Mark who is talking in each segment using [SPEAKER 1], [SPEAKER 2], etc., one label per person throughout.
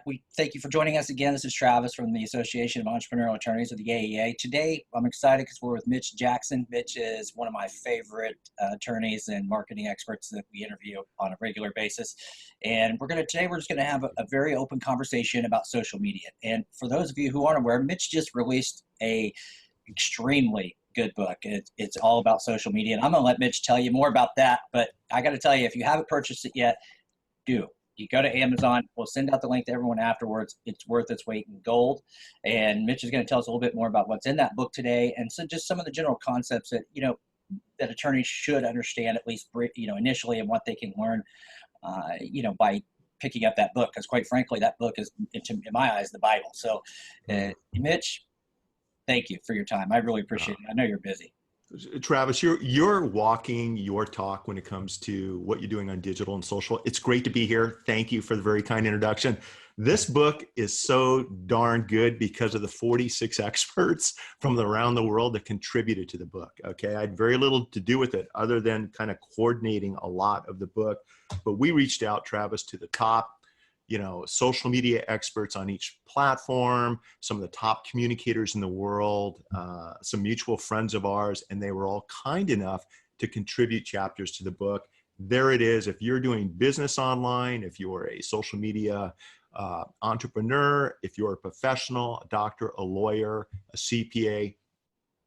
[SPEAKER 1] We thank you for joining us again. This is Travis from the Association of Entrepreneurial Attorneys of the AEA. Today, I'm excited because we're with Mitch Jackson. Mitch is one of my favorite attorneys and marketing experts that we interview on a regular basis. And today we're just going to have a very open conversation about social media. And for those of you who aren't aware, Mitch just released a extremely good book. It's all about social media, and I'm going to let Mitch tell you more about that. But I got to tell you, if you haven't purchased it yet, do. You go to Amazon. We'll send out the link to everyone afterwards. It's worth its weight in gold. And Mitch is going to tell us a little bit more about what's in that book today, and so just some of the general concepts that that attorneys should understand, at least initially, and what they can learn by picking up that book. Because quite frankly, that book is, in my eyes, the Bible. So, Mitch, thank you for your time. I really appreciate it. I know you're busy.
[SPEAKER 2] Travis, you're walking your talk when it comes to what you're doing on digital and social. It's great to be here. Thank you for the very kind introduction. This book is so darn good because of the 46 experts from around the world that contributed to the book. Okay, I had very little to do with it other than kind of coordinating a lot of the book. But we reached out, Travis, to the top social media experts on each platform, some of the top communicators in the world, some mutual friends of ours, and they were all kind enough to contribute chapters to the book. There it is. If you're doing business online, if you're a social media entrepreneur, if you're a professional, a doctor, a lawyer, a CPA,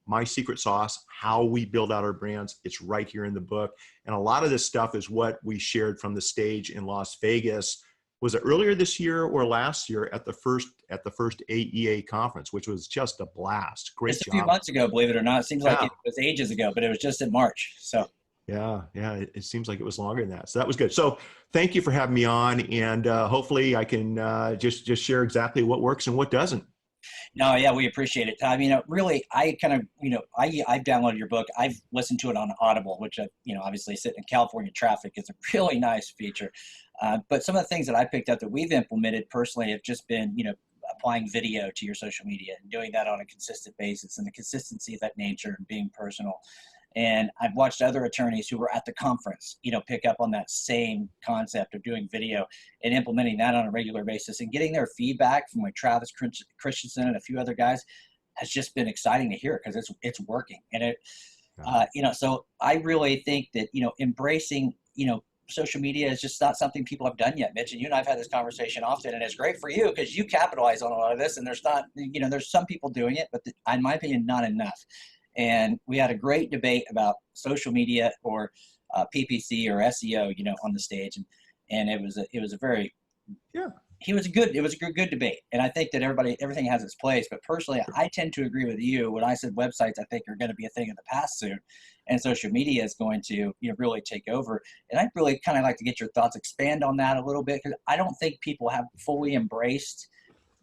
[SPEAKER 2] my secret sauce, how we build out our brands, it's right here in the book. And a lot of this stuff is what we shared from the stage in Las Vegas. Was it earlier this year or last year at the first AEA conference, which was just a blast. Great
[SPEAKER 1] Just
[SPEAKER 2] job.
[SPEAKER 1] A few months ago, believe it or not. It seems like it was ages ago, but it was just in March. So
[SPEAKER 2] yeah, it seems like it was longer than that. So that was good. So thank you for having me on, and hopefully I can just share exactly what works and what doesn't.
[SPEAKER 1] No, yeah, we appreciate it. I mean, really, I kind of, I've downloaded your book. I've listened to it on Audible, which, obviously sitting in California traffic is a really nice feature. But some of the things that I picked up that we've implemented personally have just been, applying video to your social media and doing that on a consistent basis, and the consistency of that nature and being personal. And I've watched other attorneys who were at the conference, pick up on that same concept of doing video and implementing that on a regular basis, and getting their feedback from like Travis Christensen and a few other guys has just been exciting to hear, because it's working. And so I really think that, embracing, social media is just not something people have done yet. Mitch, and you and I've had this conversation often, and it's great for you because you capitalize on a lot of this, and there's not, there's some people doing it, but in my opinion, not enough. And we had a great debate about social media or PPC or SEO, on the stage, and it was a very it was a good debate. And I think that everything has its place. But personally, I tend to agree with you when I said websites, I think, are going to be a thing of the past soon, and social media is going to really take over. And I'd really kind of like to get your thoughts, expand on that a little bit, because I don't think people have fully embraced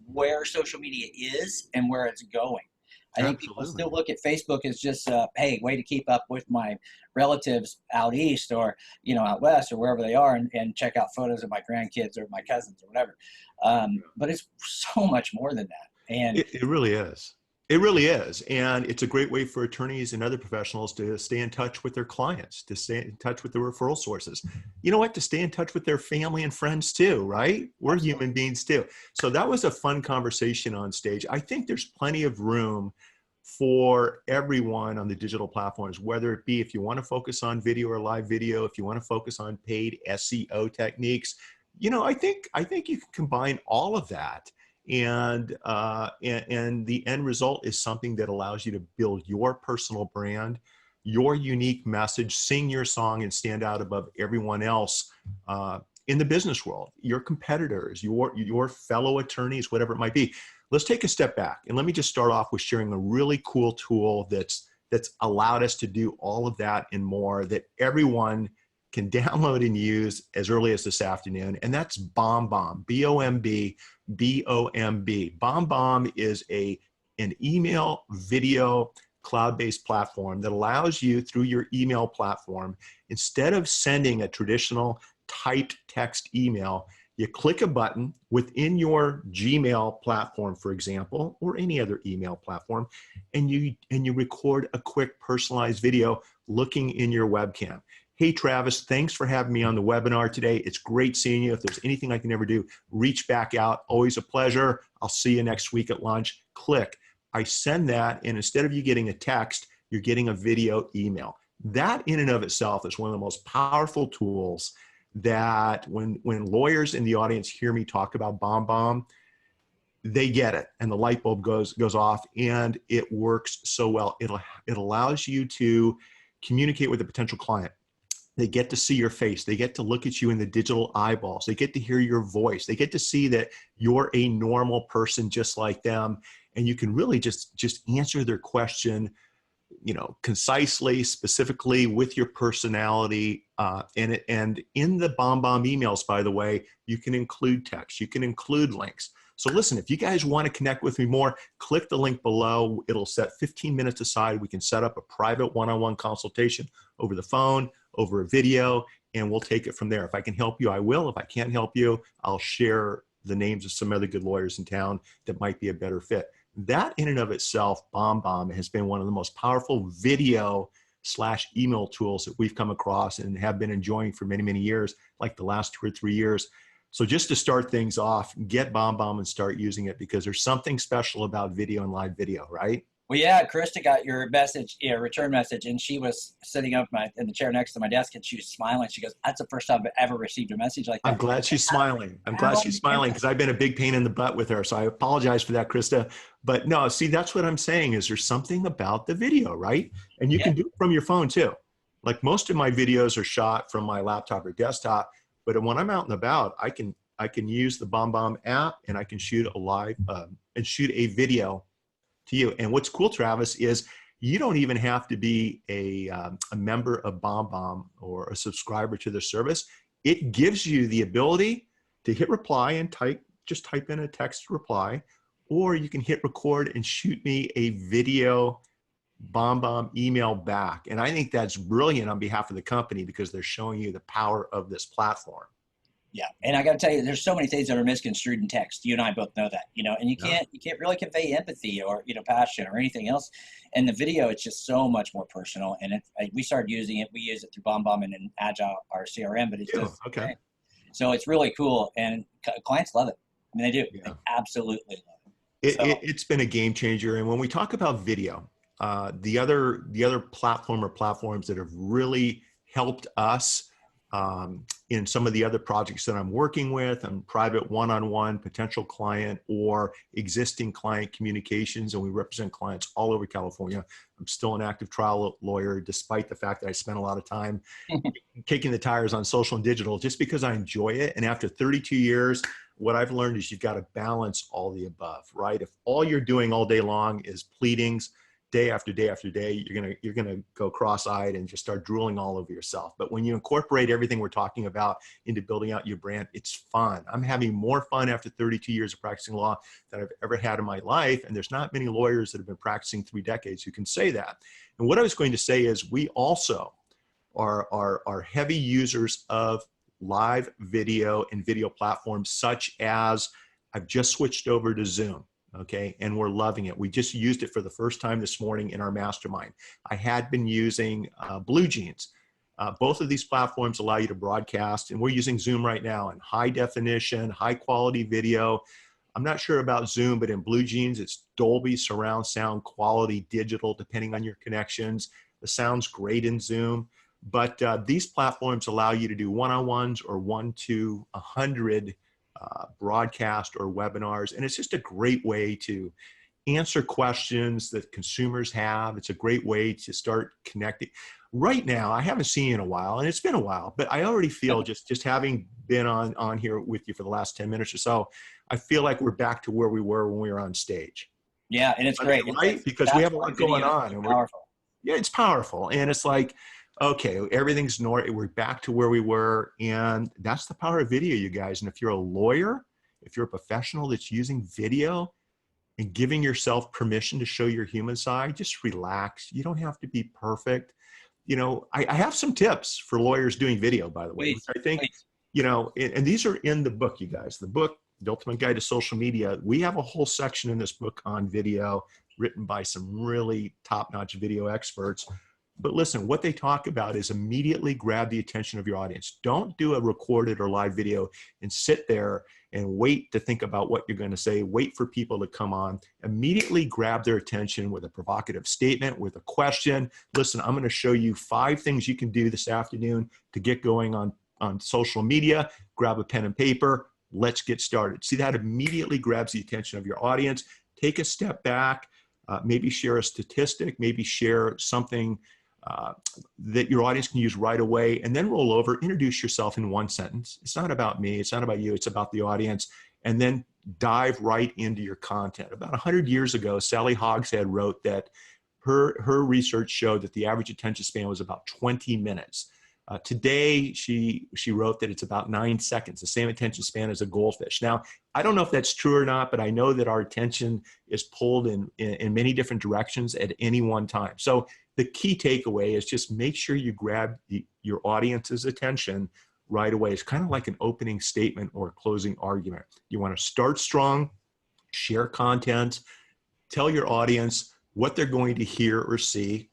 [SPEAKER 1] where social media is and where it's going. I think people still look at Facebook as just, hey, way to keep up with my relatives out east or, out west or wherever they are, and check out photos of my grandkids or my cousins or whatever. But it's so much more than that. And
[SPEAKER 2] it really is. It really is. And it's a great way for attorneys and other professionals to stay in touch with their clients, to stay in touch with their referral sources. You know what? To stay in touch with their family and friends too, right? We're human beings too. So that was a fun conversation on stage. I think there's plenty of room for everyone on the digital platforms, whether it be if you want to focus on video or live video, if you want to focus on paid SEO techniques. I think you can combine all of that. And the end result is something that allows you to build your personal brand, your unique message, sing your song, and stand out above everyone else in the business world, your competitors, your fellow attorneys, whatever it might be. Let's take a step back, and let me just start off with sharing a really cool tool that's allowed us to do all of that and more, that everyone can download and use as early as this afternoon, and that's BombBomb, B-O-M-B, B-O-M-B. BombBomb is an email video cloud-based platform that allows you, through your email platform, instead of sending a traditional typed text email, you click a button within your Gmail platform, for example, or any other email platform, and you record a quick personalized video looking in your webcam. Hey, Travis, thanks for having me on the webinar today. It's great seeing you. If there's anything I can ever do, reach back out. Always a pleasure. I'll see you next week at lunch. Click. I send that, and instead of you getting a text, you're getting a video email. That in and of itself is one of the most powerful tools that when lawyers in the audience hear me talk about BombBomb, they get it, and the light bulb goes off, and it works so well. It allows you to communicate with a potential client. They get to see your face. They get to look at you in the digital eyeballs. They get to hear your voice. They get to see that you're a normal person just like them. And you can really just answer their question, concisely, specifically with your personality. And in the BombBomb emails, by the way, you can include text. You can include links. So listen, if you guys want to connect with me more, click the link below. It'll set 15 minutes aside. We can set up a private one-on-one consultation over the phone, over a video, and we'll take it from there. If I can help you, I will. If I can't help you, I'll share the names of some other good lawyers in town that might be a better fit. That in and of itself, BombBomb has been one of the most powerful video/email tools that we've come across and have been enjoying for many, many years, like the last 2 or 3 years. So just to start things off, get BombBomb and start using it, because there's something special about video and live video, right?
[SPEAKER 1] Well, yeah, Krista got your message, return message, and she was sitting up in the chair next to my desk, and she was smiling. She goes, "That's the first time I've ever received a message like that."
[SPEAKER 2] I'm glad she's smiling. I'm glad she's smiling, because I've been a big pain in the butt with her. So I apologize for that, Krista. But no, see, that's what I'm saying is there's something about the video, right? And you can do it from your phone too. Like most of my videos are shot from my laptop or desktop, but when I'm out and about, I can use the BombBomb app, and I can shoot a live and shoot a video to you. And what's cool, Travis, is you don't even have to be a member of BombBomb or a subscriber to the service. It gives you the ability to hit reply and just type in a text reply, or you can hit record and shoot me a video BombBomb email back. And I think that's brilliant on behalf of the company, because they're showing you the power of this platform.
[SPEAKER 1] Yeah, and I got to tell you, there's so many things that are misconstrued in text. You and I both know that, and you can't really convey empathy or passion or anything else. And the video, it's just so much more personal. And we started using it. We use it through BombBomb and in Agile, our CRM, but it's just okay. So it's really cool, and clients love it. I mean, they do. Yeah. They absolutely love it.
[SPEAKER 2] It's been a game changer. And when we talk about video, the other platform or platforms that have really helped us in some of the other projects that I'm working with, and private one-on-one potential client or existing client communications, and we represent clients all over California. I'm still an active trial lawyer, despite the fact that I spent a lot of time kicking the tires on social and digital, just because I enjoy it. And after 32 years, what I've learned is you've got to balance all the above, right? If all you're doing all day long is pleadings, day after day after day, you're gonna go cross-eyed and just start drooling all over yourself. But when you incorporate everything we're talking about into building out your brand, it's fun. I'm having more fun after 32 years of practicing law than I've ever had in my life. And there's not many lawyers that have been practicing 3 decades who can say that. And what I was going to say is we also are heavy users of live video and video platforms, such as I've just switched over to Zoom. Okay, and we're loving it. We just used it for the first time this morning in our mastermind. I had been using Blue Jeans. Both of these platforms allow you to broadcast, and we're using Zoom right now in high definition, high quality video. I'm not sure about Zoom, but in Blue Jeans, it's Dolby surround sound quality digital, depending on your connections. The sound's great in Zoom, but these platforms allow you to do one-on-ones or 1 to 100 broadcast or webinars. And it's just a great way to answer questions that consumers have. It's a great way to start connecting. Right now, I haven't seen you in a while, and it's been a while, but I already feel just having been on here with you for the last 10 minutes or so, I feel like we're back to where we were when we were on stage.
[SPEAKER 1] Yeah, and it's great.
[SPEAKER 2] Right? Because we have a lot going on. And
[SPEAKER 1] powerful.
[SPEAKER 2] Yeah, it's powerful. And it's like, okay, everything's normal. We're back to where we were. And that's the power of video, you guys. And if you're a lawyer, if you're a professional that's using video and giving yourself permission to show your human side, just relax. You don't have to be perfect. I have some tips for lawyers doing video, by the way, which I think, and these are in the book, you guys. The book, The Ultimate Guide to Social Media. We have a whole section in this book on video written by some really top-notch video experts. But listen, what they talk about is immediately grab the attention of your audience. Don't do a recorded or live video and sit there and wait to think about what you're going to say. Wait for people to come on. Immediately grab their attention with a provocative statement, with a question. Listen, I'm going to show you 5 things you can do this afternoon to get going on social media. Grab a pen and paper. Let's get started. See, that immediately grabs the attention of your audience. Take a step back, maybe share a statistic, maybe share something that your audience can use right away, and then roll over, introduce yourself in 1 sentence. It's not about me, it's not about you, it's about the audience, and then dive right into your content. About 100 years ago, Sally Hogshead wrote that her research showed that the average attention span was about 20 minutes. Today, she wrote that it's about 9 seconds, the same attention span as a goldfish. Now, I don't know if that's true or not, but I know that our attention is pulled in many different directions at any one time. So the key takeaway is just make sure you grab your audience's attention right away. It's kind of like an opening statement or a closing argument. You want to start strong, share content, tell your audience what they're going to hear or see,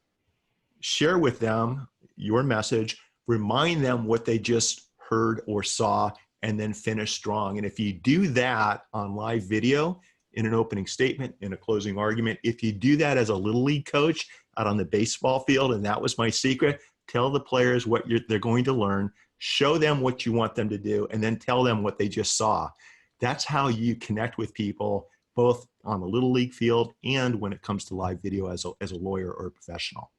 [SPEAKER 2] share with them your message, remind them what they just heard or saw, and then finish strong. And if you do that on live video, in an opening statement, in a closing argument, if you do that as a little league coach out on the baseball field, and that was my secret, tell the players what they're going to learn, show them what you want them to do, and then tell them what they just saw. That's how you connect with people, both on the little league field and when it comes to live video as a lawyer or a professional.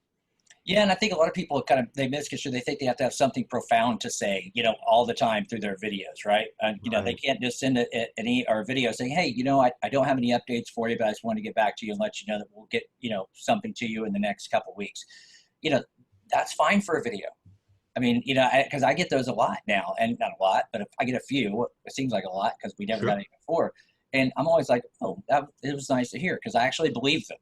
[SPEAKER 1] Yeah, and I think a lot of people they misconstrue. They think they have to have something profound to say, all the time through their videos, right?
[SPEAKER 2] Right.
[SPEAKER 1] They can't just send a video saying, hey, I don't have any updates for you, but I just want to get back to you and let you know that we'll get, something to you in the next couple of weeks. That's fine for a video. I mean, because I get those a lot now, and not a lot, but if I get a few, it seems like a lot because we never got any before. And I'm always like, oh, it was nice to hear because I actually believe them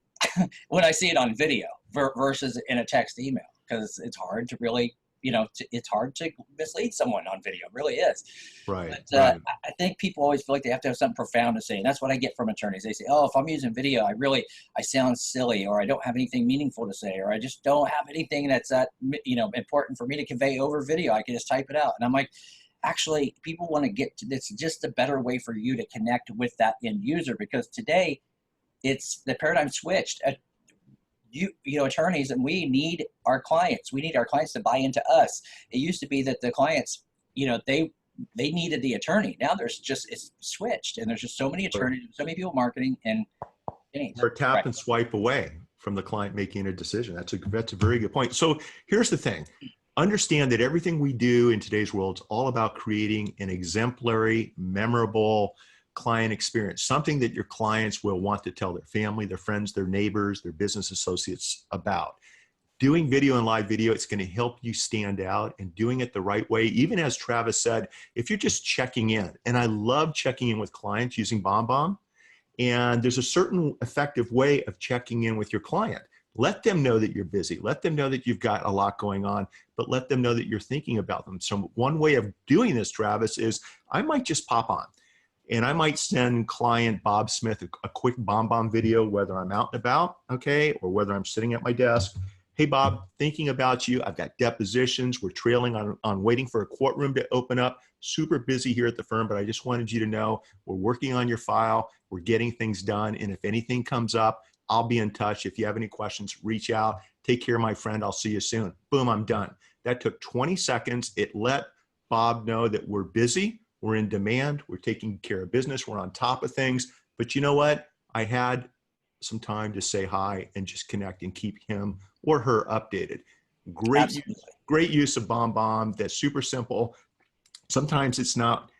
[SPEAKER 1] when I see it on video versus in a text email, because it's hard to really, it's hard to mislead someone on video. It really is.
[SPEAKER 2] Right.
[SPEAKER 1] But I think people always feel like they have to have something profound to say. And that's what I get from attorneys. They say, oh, if I'm using video, I sound silly, or I don't have anything meaningful to say, or I just don't have anything that's that, important for me to convey over video. I can just type it out. And I'm like, actually, people want to get to this. Just a better way for you to connect with that end user, because today it's the paradigm switched. Attorneys, and we need our clients. We need our clients to buy into us. It used to be that the clients, they needed the attorney. Now it's switched, and there's just so many attorneys, so many people marketing, and
[SPEAKER 2] or tap and swipe away from the client making a decision. That's a very good point. So here's the thing. Understand that everything we do in today's world is all about creating an exemplary, memorable client experience, something that your clients will want to tell their family, their friends, their neighbors, their business associates about. Doing video and live video, it's going to help you stand out, and doing it the right way. Even as Travis said, if you're just checking in, and I love checking in with clients using BombBomb, and there's a certain effective way of checking in with your client. Let them know that you're busy. Let them know that you've got a lot going on, but let them know that you're thinking about them. So one way of doing this, Travis, is I might just pop on. And I might send client Bob Smith a quick BombBomb video, whether I'm out and about, okay, or whether I'm sitting at my desk. Hey, Bob, thinking about you. I've got depositions. We're trailing on waiting for a courtroom to open up. Super busy here at the firm, but I just wanted you to know we're working on your file. We're getting things done. And if anything comes up, I'll be in touch. If you have any questions, reach out. Take care, my friend. I'll see you soon. Boom, I'm done. That took 20 seconds. It let Bob know that we're busy. We're in demand. We're taking care of business. We're on top of things. But you know what? I had some time to say hi and just connect and keep him or her updated. Great use of BombBomb. That's super simple. Sometimes it's not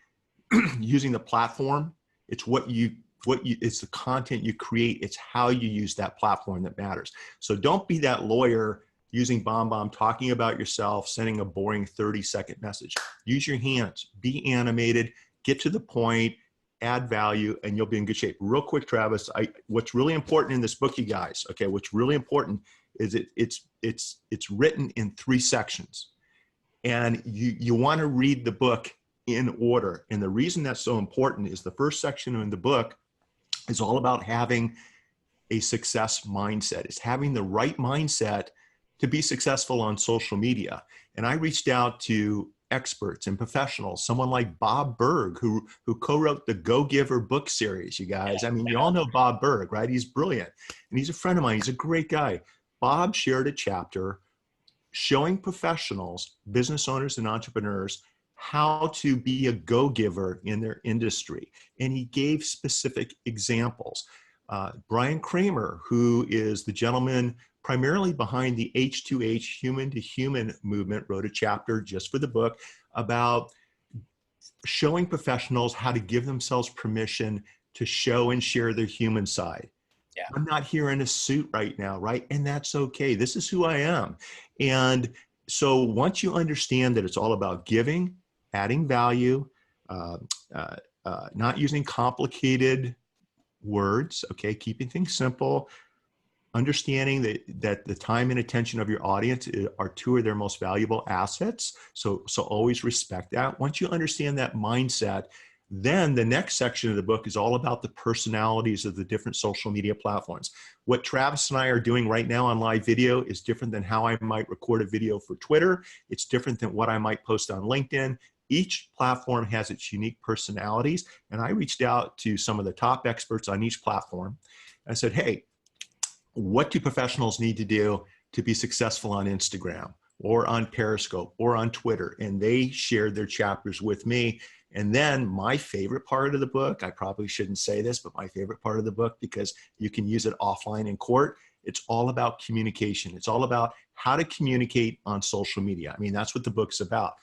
[SPEAKER 2] using the platform. It's it's the content you create. It's how you use that platform that matters. So don't be that lawyer using BombBomb, talking about yourself, sending a boring 30-second message. Use your hands, be animated, get to the point, add value, and you'll be in good shape. Real quick, Travis, what's really important in this book, you guys, okay, what's really important is it's written in 3 sections. And you want to read the book in order. And the reason that's so important is the first section in the book is all about having a success mindset. It's having the right mindset to be successful on social media. And I reached out to experts and professionals, someone like Bob Berg, who co-wrote the Go Giver book series, you guys. I mean, you all know Bob Berg, right? He's brilliant. And he's a friend of mine. He's a great guy. Bob shared a chapter showing professionals, business owners and entrepreneurs, how to be a go-giver in their industry. And he gave specific examples. Brian Kramer, who is the gentleman primarily behind the H2H human to human movement, wrote a chapter just for the book about showing professionals how to give themselves permission to show and share their human side.
[SPEAKER 1] Yeah.
[SPEAKER 2] I'm not here in a suit right now, right? And that's okay. This is who I am. And so once you understand that it's all about giving, adding value, not using complicated words, okay, keeping things simple, understanding that the time and attention of your audience are two of their most valuable assets. So always respect that. Once you understand that mindset, then the next section of the book is all about the personalities of the different social media platforms. What Travis and I are doing right now on live video is different than how I might record a video for Twitter. It's different than what I might post on LinkedIn. Each platform has its unique personalities. And I reached out to some of the top experts on each platform. I said, hey, what do professionals need to do to be successful on Instagram or on Periscope or on Twitter? And they shared their chapters with me. And then my favorite part of the book, I probably shouldn't say this, but my favorite part of the book, because you can use it offline in court, it's all about communication. It's all about how to communicate on social media. I mean, that's what the book's about.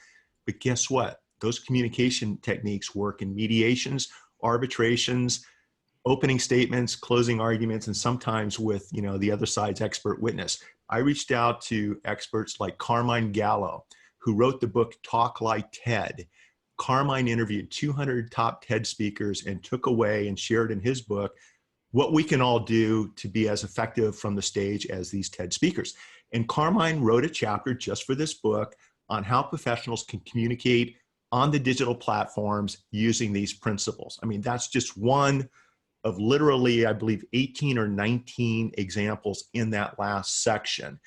[SPEAKER 2] But guess what? Those communication techniques work in mediations, arbitrations, opening statements, closing arguments, and sometimes with, the other side's expert witness. I reached out to experts like Carmine Gallo, who wrote the book Talk Like TED. Carmine interviewed 200 top TED speakers and took away and shared in his book what we can all do to be as effective from the stage as these TED speakers. And Carmine wrote a chapter just for this book on how professionals can communicate on the digital platforms using these principles. I mean, that's just one of literally, I believe, 18 or 19 examples in that last section.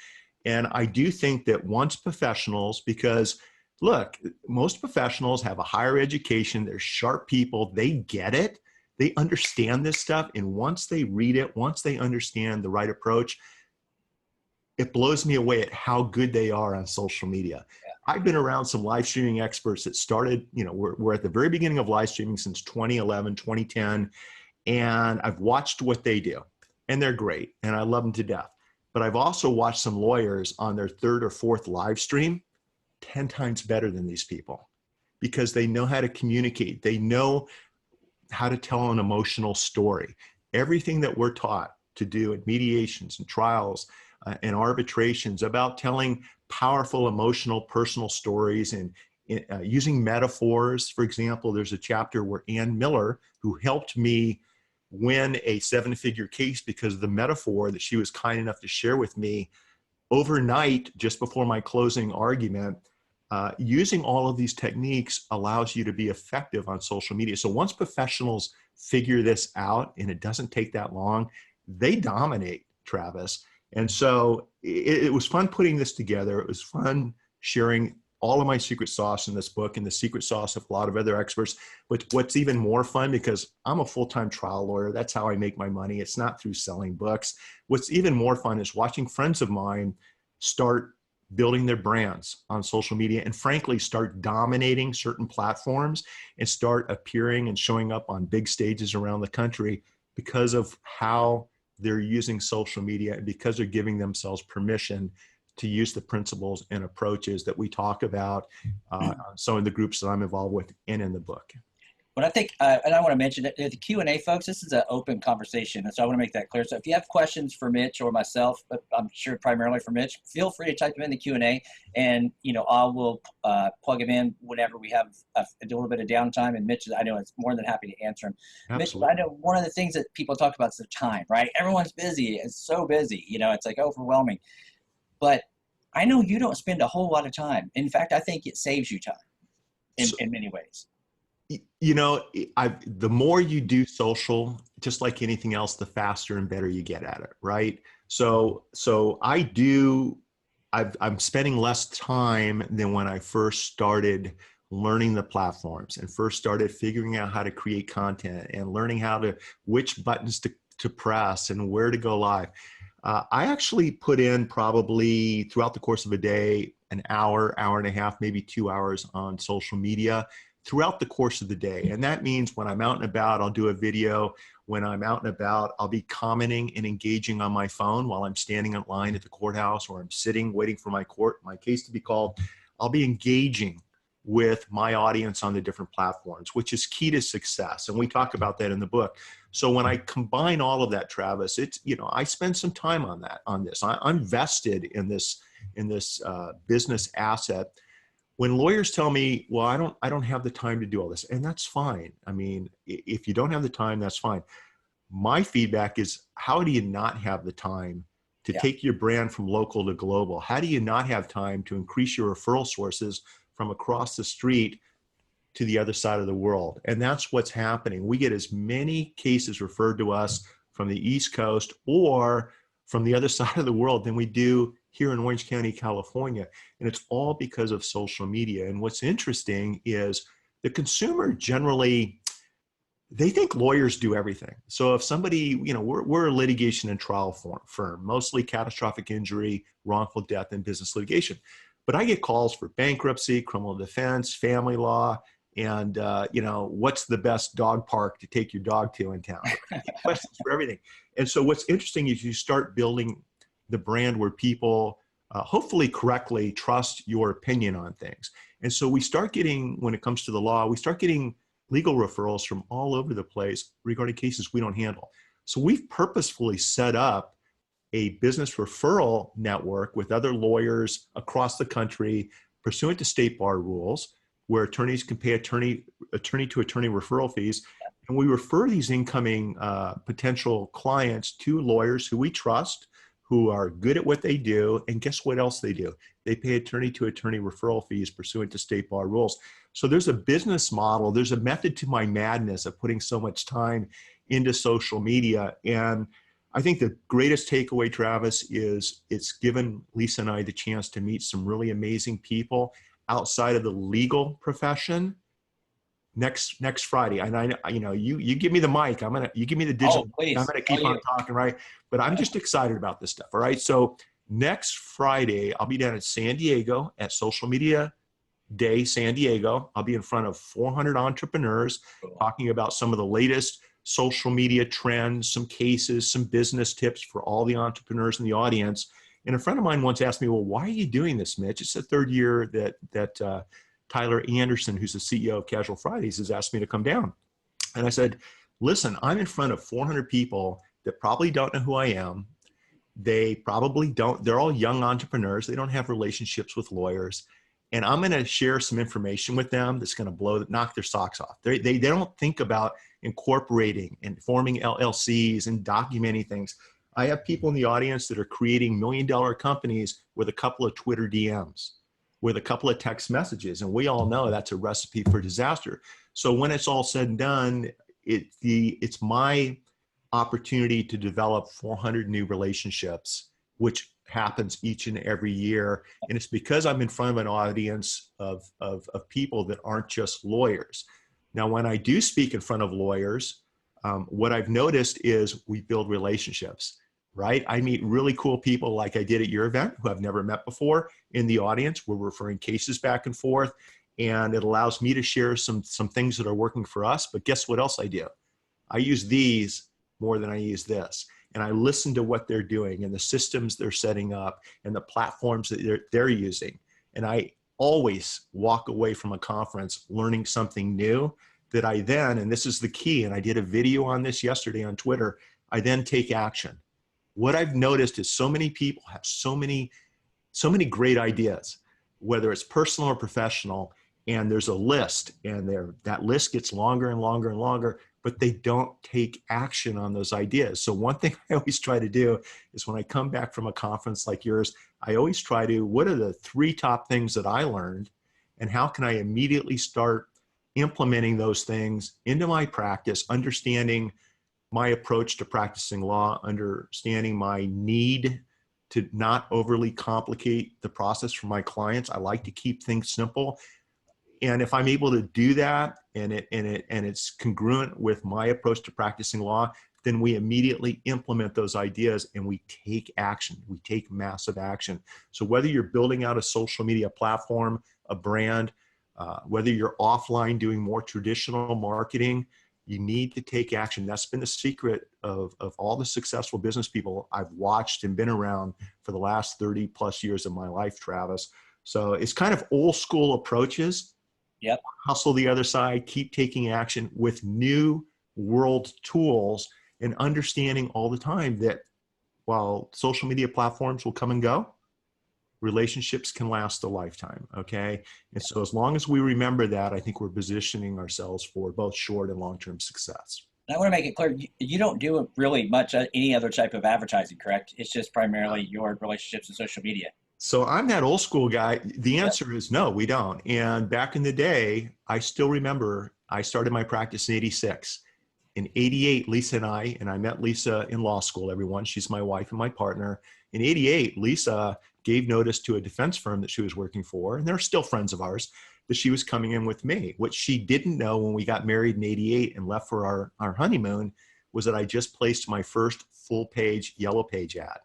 [SPEAKER 2] And I do think that once professionals, because look, most professionals have a higher education, they're sharp people, they get it, they understand this stuff. And once they read it, once they understand the right approach, it blows me away at how good they are on social media. I've been around some live streaming experts that started, we're at the very beginning of live streaming since 2011, 2010. And I've watched what they do, and they're great, and I love them to death. But I've also watched some lawyers on their third or fourth live stream 10 times better than these people, because they know how to communicate. They know how to tell an emotional story. Everything that we're taught to do in mediations and trials and arbitrations about telling powerful, emotional, personal stories and using metaphors. For example, there's a chapter where Ann Miller, who helped me win a 7-figure case because of the metaphor that she was kind enough to share with me overnight, just before my closing argument, using all of these techniques allows you to be effective on social media. So once professionals figure this out, and it doesn't take that long, they dominate, Travis. And so it was fun putting this together. It was fun sharing all of my secret sauce in this book and the secret sauce of a lot of other experts. But what's even more fun, because I'm a full-time trial lawyer, that's how I make my money. It's not through selling books. What's even more fun is watching friends of mine start building their brands on social media and frankly start dominating certain platforms and start appearing and showing up on big stages around the country because of how they're using social media and because they're giving themselves permission to use the principles and approaches that we talk about some of the groups that I'm involved with and in the book.
[SPEAKER 1] But I think, and I want to mention that the Q&A, folks, this is an open conversation. And so I want to make that clear. So if you have questions for Mitch or myself, but I'm sure primarily for Mitch, feel free to type them in the Q&A, and, I will plug them in whenever we have a little bit of downtime. And Mitch, I know, is more than happy to answer them.
[SPEAKER 2] Absolutely.
[SPEAKER 1] Mitch, I know one of the things that people talk about is the time, right? Everyone's busy. It's so busy. It's like overwhelming. But I know you don't spend a whole lot of time. In fact, I think it saves you time in many ways.
[SPEAKER 2] The more you do social, just like anything else, the faster and better you get at it, right? So I do I'm spending less time than when I first started learning the platforms and first started figuring out how to create content and learning how to, which buttons to press and where to go live. I actually put in probably throughout the course of a day, an hour, hour and a half, maybe 2 hours on social media throughout the course of the day. And that means when I'm out and about, I'll do a video. When I'm out and about, I'll be commenting and engaging on my phone while I'm standing in line at the courthouse, or I'm sitting waiting for my case to be called. I'll be engaging with my audience on the different platforms, which is key to success. And we talk about that in the book. So when I combine all of that, Travis, it's, I spend some time on this. I'm vested in this business asset. When lawyers tell me, well, I don't have the time to do all this, and that's fine. I mean, if you don't have the time, that's fine. My feedback is, how do you not have the time to take your brand from local to global? How do you not have time to increase your referral sources from across the street to the other side of the world? And that's what's happening. We get as many cases referred to us from the East Coast or from the other side of the world than we do here in Orange County, California. And it's all because of social media. And what's interesting is the consumer generally, they think lawyers do everything. So if somebody, we're a litigation and trial firm, mostly catastrophic injury, wrongful death, and business litigation. But I get calls for bankruptcy, criminal defense, family law, and what's the best dog park to take your dog to in town? Questions for everything. And so what's interesting is you start building the brand where people hopefully correctly trust your opinion on things. And so we start getting, when it comes to the law, we start getting legal referrals from all over the place regarding cases we don't handle. So we've purposefully set up a business referral network with other lawyers across the country pursuant to state bar rules, where attorneys can pay attorney to attorney referral fees. And we refer these incoming potential clients to lawyers who we trust, who are good at what they do. And guess what else they do? They pay attorney to attorney referral fees pursuant to state bar rules. So there's a business model, there's a method to my madness of putting so much time into social media. And I think the greatest takeaway, Travis, is it's given Lisa and I the chance to meet some really amazing people outside of the legal profession. Next Friday, and you give me the mic. You give me the digital.
[SPEAKER 1] Please.
[SPEAKER 2] I'm gonna keep on talking, right? But I'm just excited about this stuff. All right. So next Friday, I'll be down at San Diego at Social Media Day, San Diego. I'll be in front of 400 entrepreneurs talking about some of the latest social media trends, some cases, some business tips for all the entrepreneurs in the audience. And a friend of mine once asked me, well, why are you doing this, Mitch? It's the third year that Tyler Anderson, who's the CEO of Casual Fridays, has asked me to come down. And I said, listen, I'm in front of 400 people that probably don't know who I am. They probably don't, they're all young entrepreneurs. They don't have relationships with lawyers. And I'm going to share some information with them that's going to knock their socks off. They don't think about incorporating and forming LLCs and documenting things. I have people in the audience that are creating $1 million companies with a couple of Twitter DMs, with a couple of text messages. And we all know that's a recipe for disaster. So when it's all said and done, it's my opportunity to develop 400 new relationships, which happens each and every year. And it's because I'm in front of an audience of people that aren't just lawyers. Now, when I do speak in front of lawyers, what I've noticed is we build relationships, right? I meet really cool people like I did at your event who I've never met before in the audience. We're referring cases back and forth, and it allows me to share some things that are working for us. But guess what else I do? I use these more than I use this. And I listen to what they're doing and the systems they're setting up and the platforms that they're using. And I always walk away from a conference learning something new that I then, and this is the key, and I did a video on this yesterday on Twitter, I then take action. What I've noticed is so many people have so many great ideas, whether it's personal or professional, and there's a list, and that list gets longer and longer and longer, but they don't take action on those ideas. So one thing I always try to do is when I come back from a conference like yours, I always try to, what are the 3 top things that I learned, and how can I immediately start implementing those things into my practice, understanding my approach to practicing law, understanding my need to not overly complicate the process for my clients. I like to keep things simple. And if I'm able to do that and it's congruent with my approach to practicing law, then we immediately implement those ideas and we take action. We take massive action. So whether you're building out a social media platform, a brand, whether you're offline doing more traditional marketing, you need to take action. That's been the secret of all the successful business people I've watched and been around for the last 30 plus years of my life, Travis. So it's kind of old school approaches.
[SPEAKER 1] Yep.
[SPEAKER 2] Hustle the other side, keep taking action with new world tools, and understanding all the time that while social media platforms will come and go, relationships can last a lifetime. Okay. And so as long as we remember that, I think we're positioning ourselves for both short and long-term success.
[SPEAKER 1] And I want to make it clear, you don't do really much any other type of advertising, correct? It's just primarily your relationships and social media.
[SPEAKER 2] So I'm that old school guy. The
[SPEAKER 1] Yep.
[SPEAKER 2] answer is no, we don't. And back in the day, I still remember I started my practice in 86. In 88, Lisa and I met Lisa in law school, everyone. She's my wife and my partner. In 88, Lisa gave notice to a defense firm that she was working for, and they're still friends of ours, that she was coming in with me. What she didn't know when we got married in 88 and left for our honeymoon was that I just placed my first full page yellow page ad,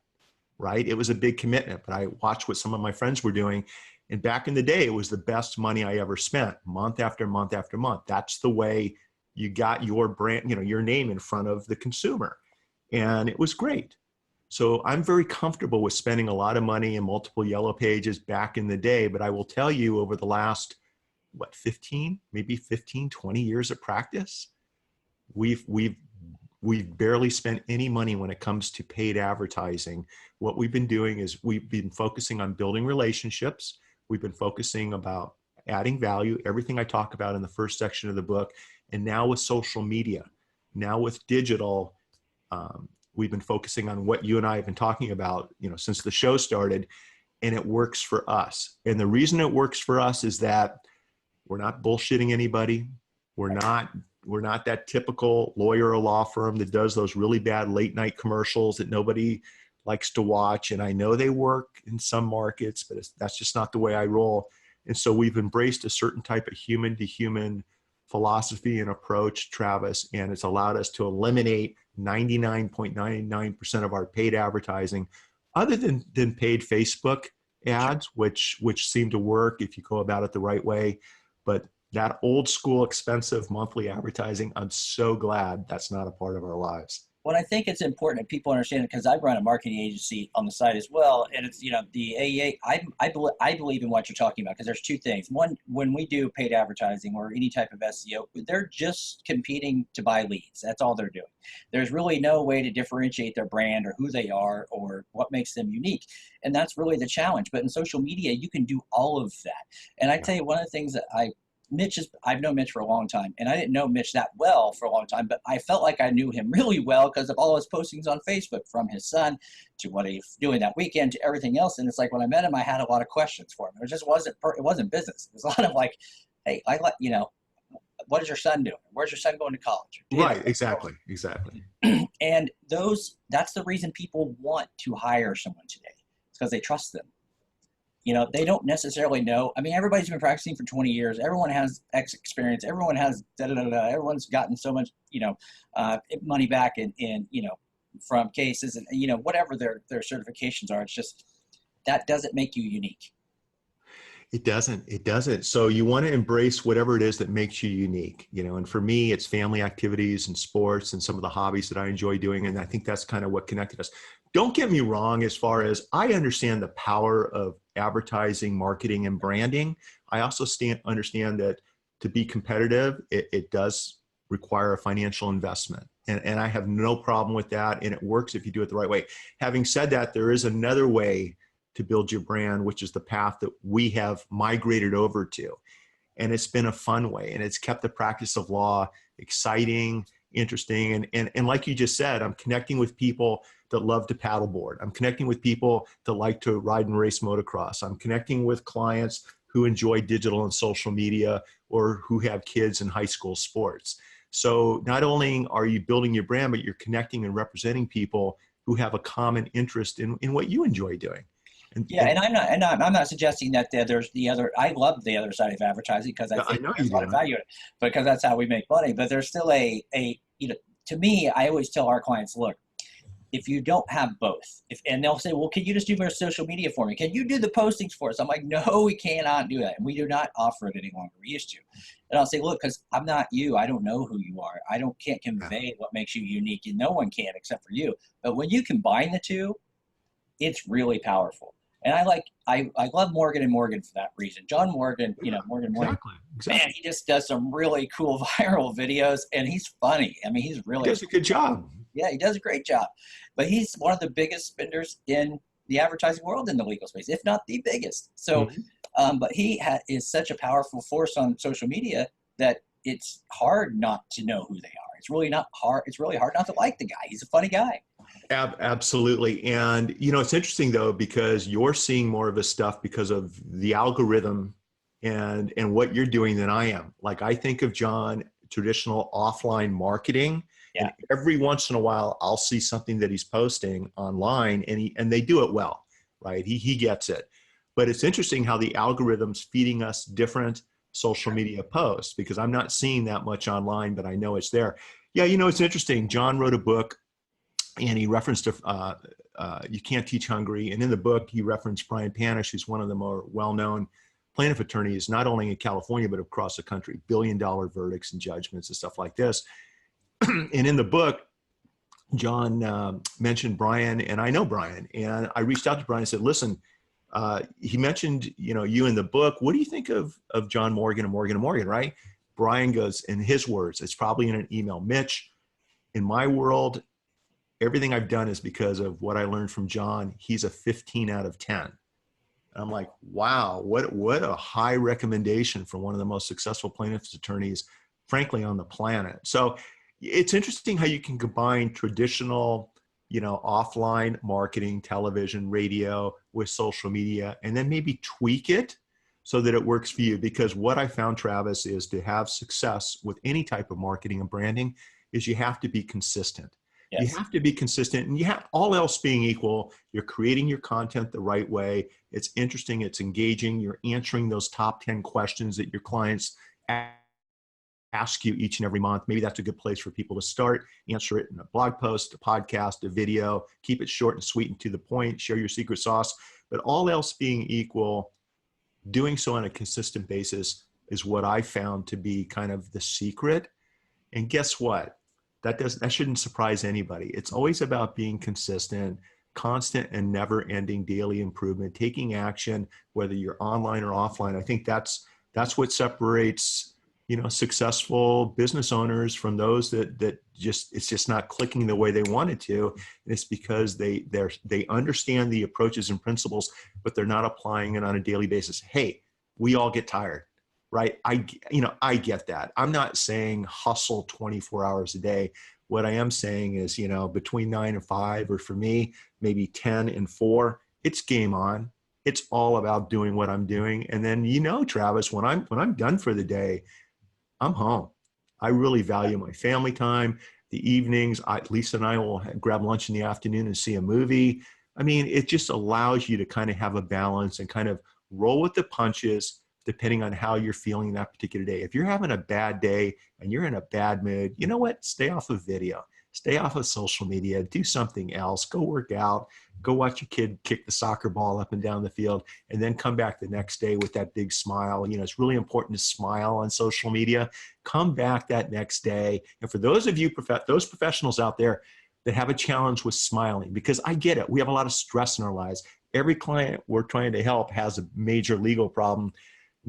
[SPEAKER 2] right? It was a big commitment, but I watched what some of my friends were doing. And back in the day, it was the best money I ever spent, month after month after month. That's the way you got your brand, your name in front of the consumer. And it was great. So I'm very comfortable with spending a lot of money in multiple yellow pages back in the day. But I will tell you, over the last, 20 years of practice, we've barely spent any money when it comes to paid advertising. What we've been doing is we've been focusing on building relationships. We've been focusing about adding value, everything I talk about in the first section of the book. And now with social media, now with digital, we've been focusing on what you and I have been talking about, since the show started, and it works for us. And the reason it works for us is that we're not bullshitting anybody. We're not that typical lawyer or law firm that does those really bad late night commercials that nobody likes to watch. And I know they work in some markets, but that's just not the way I roll. And so we've embraced a certain type of human to human philosophy and approach, Travis, and it's allowed us to eliminate 99.99% of our paid advertising, other than paid Facebook ads, which seem to work if you go about it the right way. But that old school expensive monthly advertising, I'm so glad that's not a part of our lives.
[SPEAKER 1] Well, I think it's important that people understand it, because I run a marketing agency on the side as well. And it's, the AEA, I believe in what you're talking about, because there's two things. One, when we do paid advertising or any type of SEO, they're just competing to buy leads. That's all they're doing. There's really no way to differentiate their brand or who they are or what makes them unique. And that's really the challenge. But in social media, you can do all of that. And I tell you, one of the things that I've known Mitch for a long time, and I didn't know Mitch that well for a long time, but I felt like I knew him really well because of all his postings on Facebook, from his son to what he's doing that weekend to everything else. And it's like, when I met him, I had a lot of questions for him. It just wasn't business. It was a lot of like, hey, what is your son doing? Where's your son going to college?
[SPEAKER 2] Right, exactly.
[SPEAKER 1] And that's the reason people want to hire someone today. It's because they trust them. They don't necessarily know. I mean, everybody's been practicing for 20 years. Everyone has X experience. Everyone has da-da-da-da. Everyone's gotten so much, money back in from cases and, whatever their certifications are. It's just, that doesn't make you unique.
[SPEAKER 2] It doesn't. So you want to embrace whatever it is that makes you unique, and for me, it's family activities and sports and some of the hobbies that I enjoy doing. And I think that's kind of what connected us. Don't get me wrong, as far as I understand the power of advertising, marketing, and branding. I also understand that to be competitive, it does require a financial investment. And I have no problem with that. And it works if you do it the right way. Having said that, there is another way to build your brand, which is the path that we have migrated over to. And it's been a fun way, and it's kept the practice of law exciting, interesting. And like you just said, I'm connecting with people that love to paddleboard. I'm connecting with people that like to ride and race motocross. I'm connecting with clients who enjoy digital and social media, or who have kids in high school sports. So not only are you building your brand, but you're connecting and representing people who who have a common interest in what you enjoy doing.
[SPEAKER 1] Yeah, and I'm not suggesting that there's the other. I love the other side of advertising because I
[SPEAKER 2] I
[SPEAKER 1] think
[SPEAKER 2] know
[SPEAKER 1] there's
[SPEAKER 2] you
[SPEAKER 1] a lot of
[SPEAKER 2] do.
[SPEAKER 1] value in it, because that's how we make money. But there's still to me, I always tell our clients, look, if you don't have both, and they'll say, well, can you just do more social media for me? Can you do the postings for us? I'm like, no, we cannot do that, and we do not offer it any longer. We used to, and I'll say, look, because I'm not you. I don't know who you are. Can't
[SPEAKER 2] Yeah.
[SPEAKER 1] convey what makes you unique, and no one can except for you. But when you combine the two, it's really powerful. And I love Morgan and Morgan for that reason. John Morgan,
[SPEAKER 2] Yeah,
[SPEAKER 1] Morgan,
[SPEAKER 2] exactly.
[SPEAKER 1] man,
[SPEAKER 2] Exactly.
[SPEAKER 1] he just does some really cool viral videos, and he's funny. I mean, he's
[SPEAKER 2] He
[SPEAKER 1] really,
[SPEAKER 2] does a good job.
[SPEAKER 1] yeah, he does a great job. But he's one of the biggest spenders in the advertising world in the legal space, if not the biggest. So,
[SPEAKER 2] Mhm.
[SPEAKER 1] but is such a powerful force on social media that it's hard not to know who they are. It's really not hard. It's really hard not to like the guy. He's a funny guy.
[SPEAKER 2] Absolutely. And, it's interesting though, because you're seeing more of his stuff because of the algorithm and what you're doing than I am. Like I think of John, traditional offline marketing,
[SPEAKER 1] Yeah.
[SPEAKER 2] and every once in a while I'll see something that he's posting online and they do it well, right? He gets it. But it's interesting how the algorithm's feeding us different social media posts because I'm not seeing that much online, but I know it's there. Yeah, it's interesting. John wrote a book and he referenced You Can't Teach Hungry. And in the book, he referenced Brian Panish, who's one of the more well-known plaintiff attorneys, not only in California, but across the country, billion-dollar verdicts and judgments and stuff like this. And in the book, John mentioned Brian, and I know Brian. And I reached out to Brian and said, listen, he mentioned, you in the book. What do you think of John Morgan and Morgan and Morgan, right? Brian goes, in his words, it's probably in an email, Mitch, in my world, everything I've done is because of what I learned from John. He's a 15 out of 10. And I'm like, wow, what a high recommendation for one of the most successful plaintiffs attorneys, frankly, on the planet. So it's interesting how you can combine traditional, offline marketing, television, radio with social media, and then maybe tweak it so that it works for you. Because what I found, Travis, is to have success with any type of marketing and branding is you have to be consistent. You
[SPEAKER 1] Yes.
[SPEAKER 2] have to be consistent, and you have, all else being equal, you're creating your content the right way. It's interesting, it's engaging, you're answering those top 10 questions that your clients ask you each and every month. Maybe that's a good place for people to start. Answer it in a blog post, a podcast, a video. Keep it short and sweet and to the point. Share your secret sauce. But all else being equal, doing so on a consistent basis is what I found to be kind of the secret. And guess what? That shouldn't surprise anybody. It's always about being consistent, constant and never ending daily improvement, taking action, whether you're online or offline. I think that's what separates, successful business owners from those that just, it's just not clicking the way they want it to. And it's because they understand the approaches and principles, but they're not applying it on a daily basis. Hey, we all get tired. Right. I get that. I'm not saying hustle 24 hours a day. What I am saying is, between 9 and 5, or for me, maybe 10 and 4, it's game on. It's all about doing what I'm doing. And then, Travis, when I'm done for the day, I'm home. I really value my family time. The evenings, Lisa and I will grab lunch in the afternoon and see a movie. I mean, it just allows you to kind of have a balance and kind of roll with the punches depending on how you're feeling that particular day. If you're having a bad day and you're in a bad mood, you know what? Stay off of video, stay off of social media, do something else, go work out, go watch your kid kick the soccer ball up and down the field, and then come back the next day with that big smile. It's really important to smile on social media. Come back that next day. And for those of you, those professionals out there that have a challenge with smiling, because I get it, we have a lot of stress in our lives. Every client we're trying to help has a major legal problem.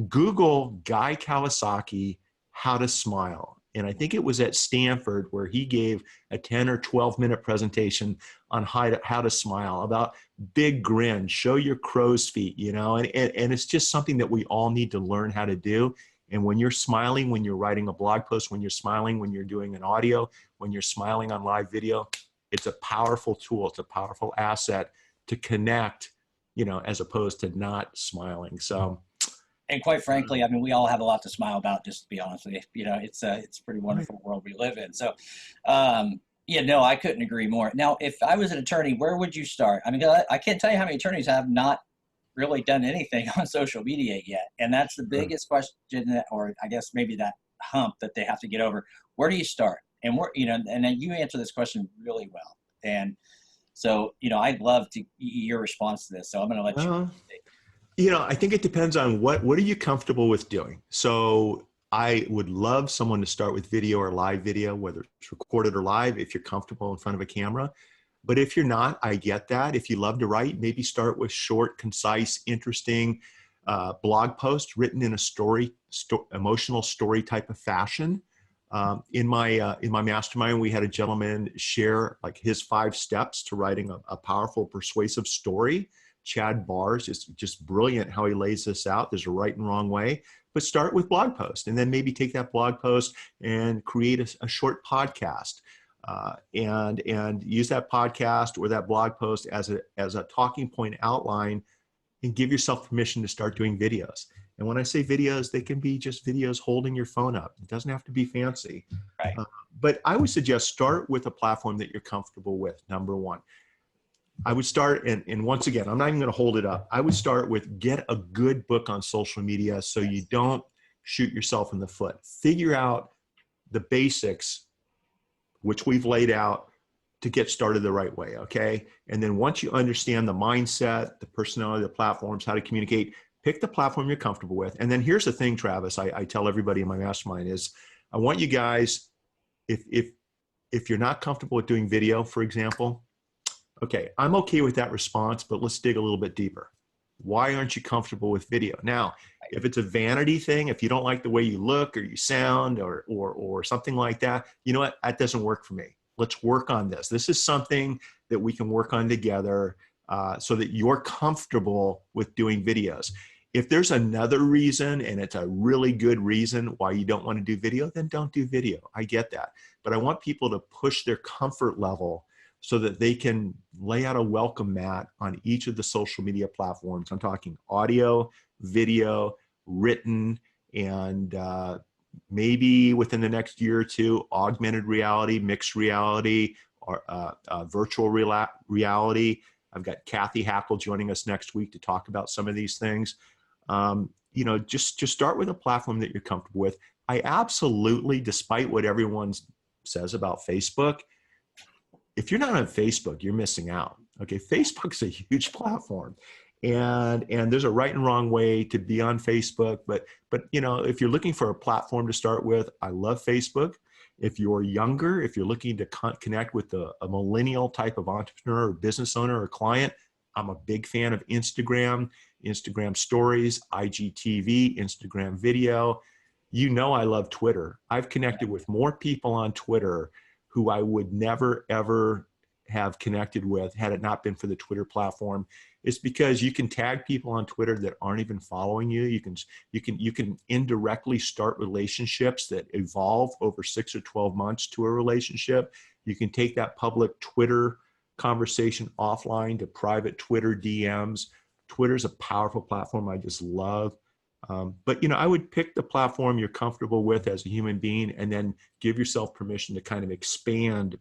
[SPEAKER 2] Google Guy Kawasaki, how to smile. And I think it was at Stanford where he gave a 10 or 12-minute presentation on how to smile, about big grin, show your crow's feet, and it's just something that we all need to learn how to do. And when you're smiling, when you're writing a blog post, when you're smiling, when you're doing an audio, when you're smiling on live video, it's a powerful tool. It's a powerful asset to connect, as opposed to not smiling. So,
[SPEAKER 1] And quite frankly, I mean, we all have a lot to smile about. Just to be honest with you, it's a pretty wonderful world we live in. So, Yeah, no, I couldn't agree more. Now, if I was an attorney, where would you start? I mean, I can't tell you how many attorneys have not really done anything on social media yet. And that's the
[SPEAKER 2] Sure.
[SPEAKER 1] biggest question that, or I guess maybe that hump that they have to get over. Where do you start? And and then you answer this question really well. And so, I'd love to your response to this. So I'm going to let you.
[SPEAKER 2] Uh, I think it depends on what are you comfortable with doing. So I would love someone to start with video or live video, whether it's recorded or live, if you're comfortable in front of a camera. But if you're not, I get that. If you love to write, maybe start with short, concise, interesting blog posts written in a emotional story type of fashion. In my mastermind, we had a gentleman share like his 5 steps to writing a powerful, persuasive story. Chad Bars is just brilliant how he lays this out. There's a right and wrong way, but start with blog post and then maybe take that blog post and create a short podcast. And use that podcast or that blog post as a talking point outline, and give yourself permission to start doing videos. And when I say videos, they can be just videos holding your phone up. It doesn't have to be fancy.
[SPEAKER 1] Right.
[SPEAKER 2] But I would suggest start with a platform that you're comfortable with, number one. I would start, and once again, I'm not even going to hold it up. I would start with get a good book on social media so you don't shoot yourself in the foot. Figure out the basics, which we've laid out, to get started the right way, okay? And then once you understand the mindset, the personality, the platforms, how to communicate, pick the platform you're comfortable with. And then here's the thing, Travis, I tell everybody in my mastermind is, I want you guys, if you're not comfortable with doing video, for example, okay, I'm okay with that response, but let's dig a little bit deeper. Why aren't you comfortable with video? Now, if it's a vanity thing, if you don't like the way you look or you sound or something like that, you know what? That doesn't work for me. Let's work on this. This is something that we can work on together so that you're comfortable with doing videos. If there's another reason, and it's a really good reason why you don't want to do video, then don't do video. I get that. But I want people to push their comfort level so that they can lay out a welcome mat on each of the social media platforms. I'm talking audio, video, written, and maybe within the next year or two, augmented reality, mixed reality, or virtual reality. I've got Kathy Hackle joining us next week to talk about some of these things. Just start with a platform that you're comfortable with. I absolutely, despite what everyone says about Facebook, if you're not on Facebook, you're missing out. Okay, Facebook's a huge platform. And there's a right and wrong way to be on Facebook, but if you're looking for a platform to start with, I love Facebook. If you're younger, if you're looking to connect with a millennial type of entrepreneur or business owner or client, I'm a big fan of Instagram stories, IGTV, Instagram video. I love Twitter. I've connected with more people on Twitter who I would never, ever have connected with had it not been for the Twitter platform. It's because you can tag people on Twitter that aren't even following you. You can indirectly start relationships that evolve over 6 or 12 months to a relationship. You can take that public Twitter conversation offline to private Twitter DMs. Twitter's a powerful platform I just love. But I would pick the platform you're comfortable with as a human being, and then give yourself permission to kind of expand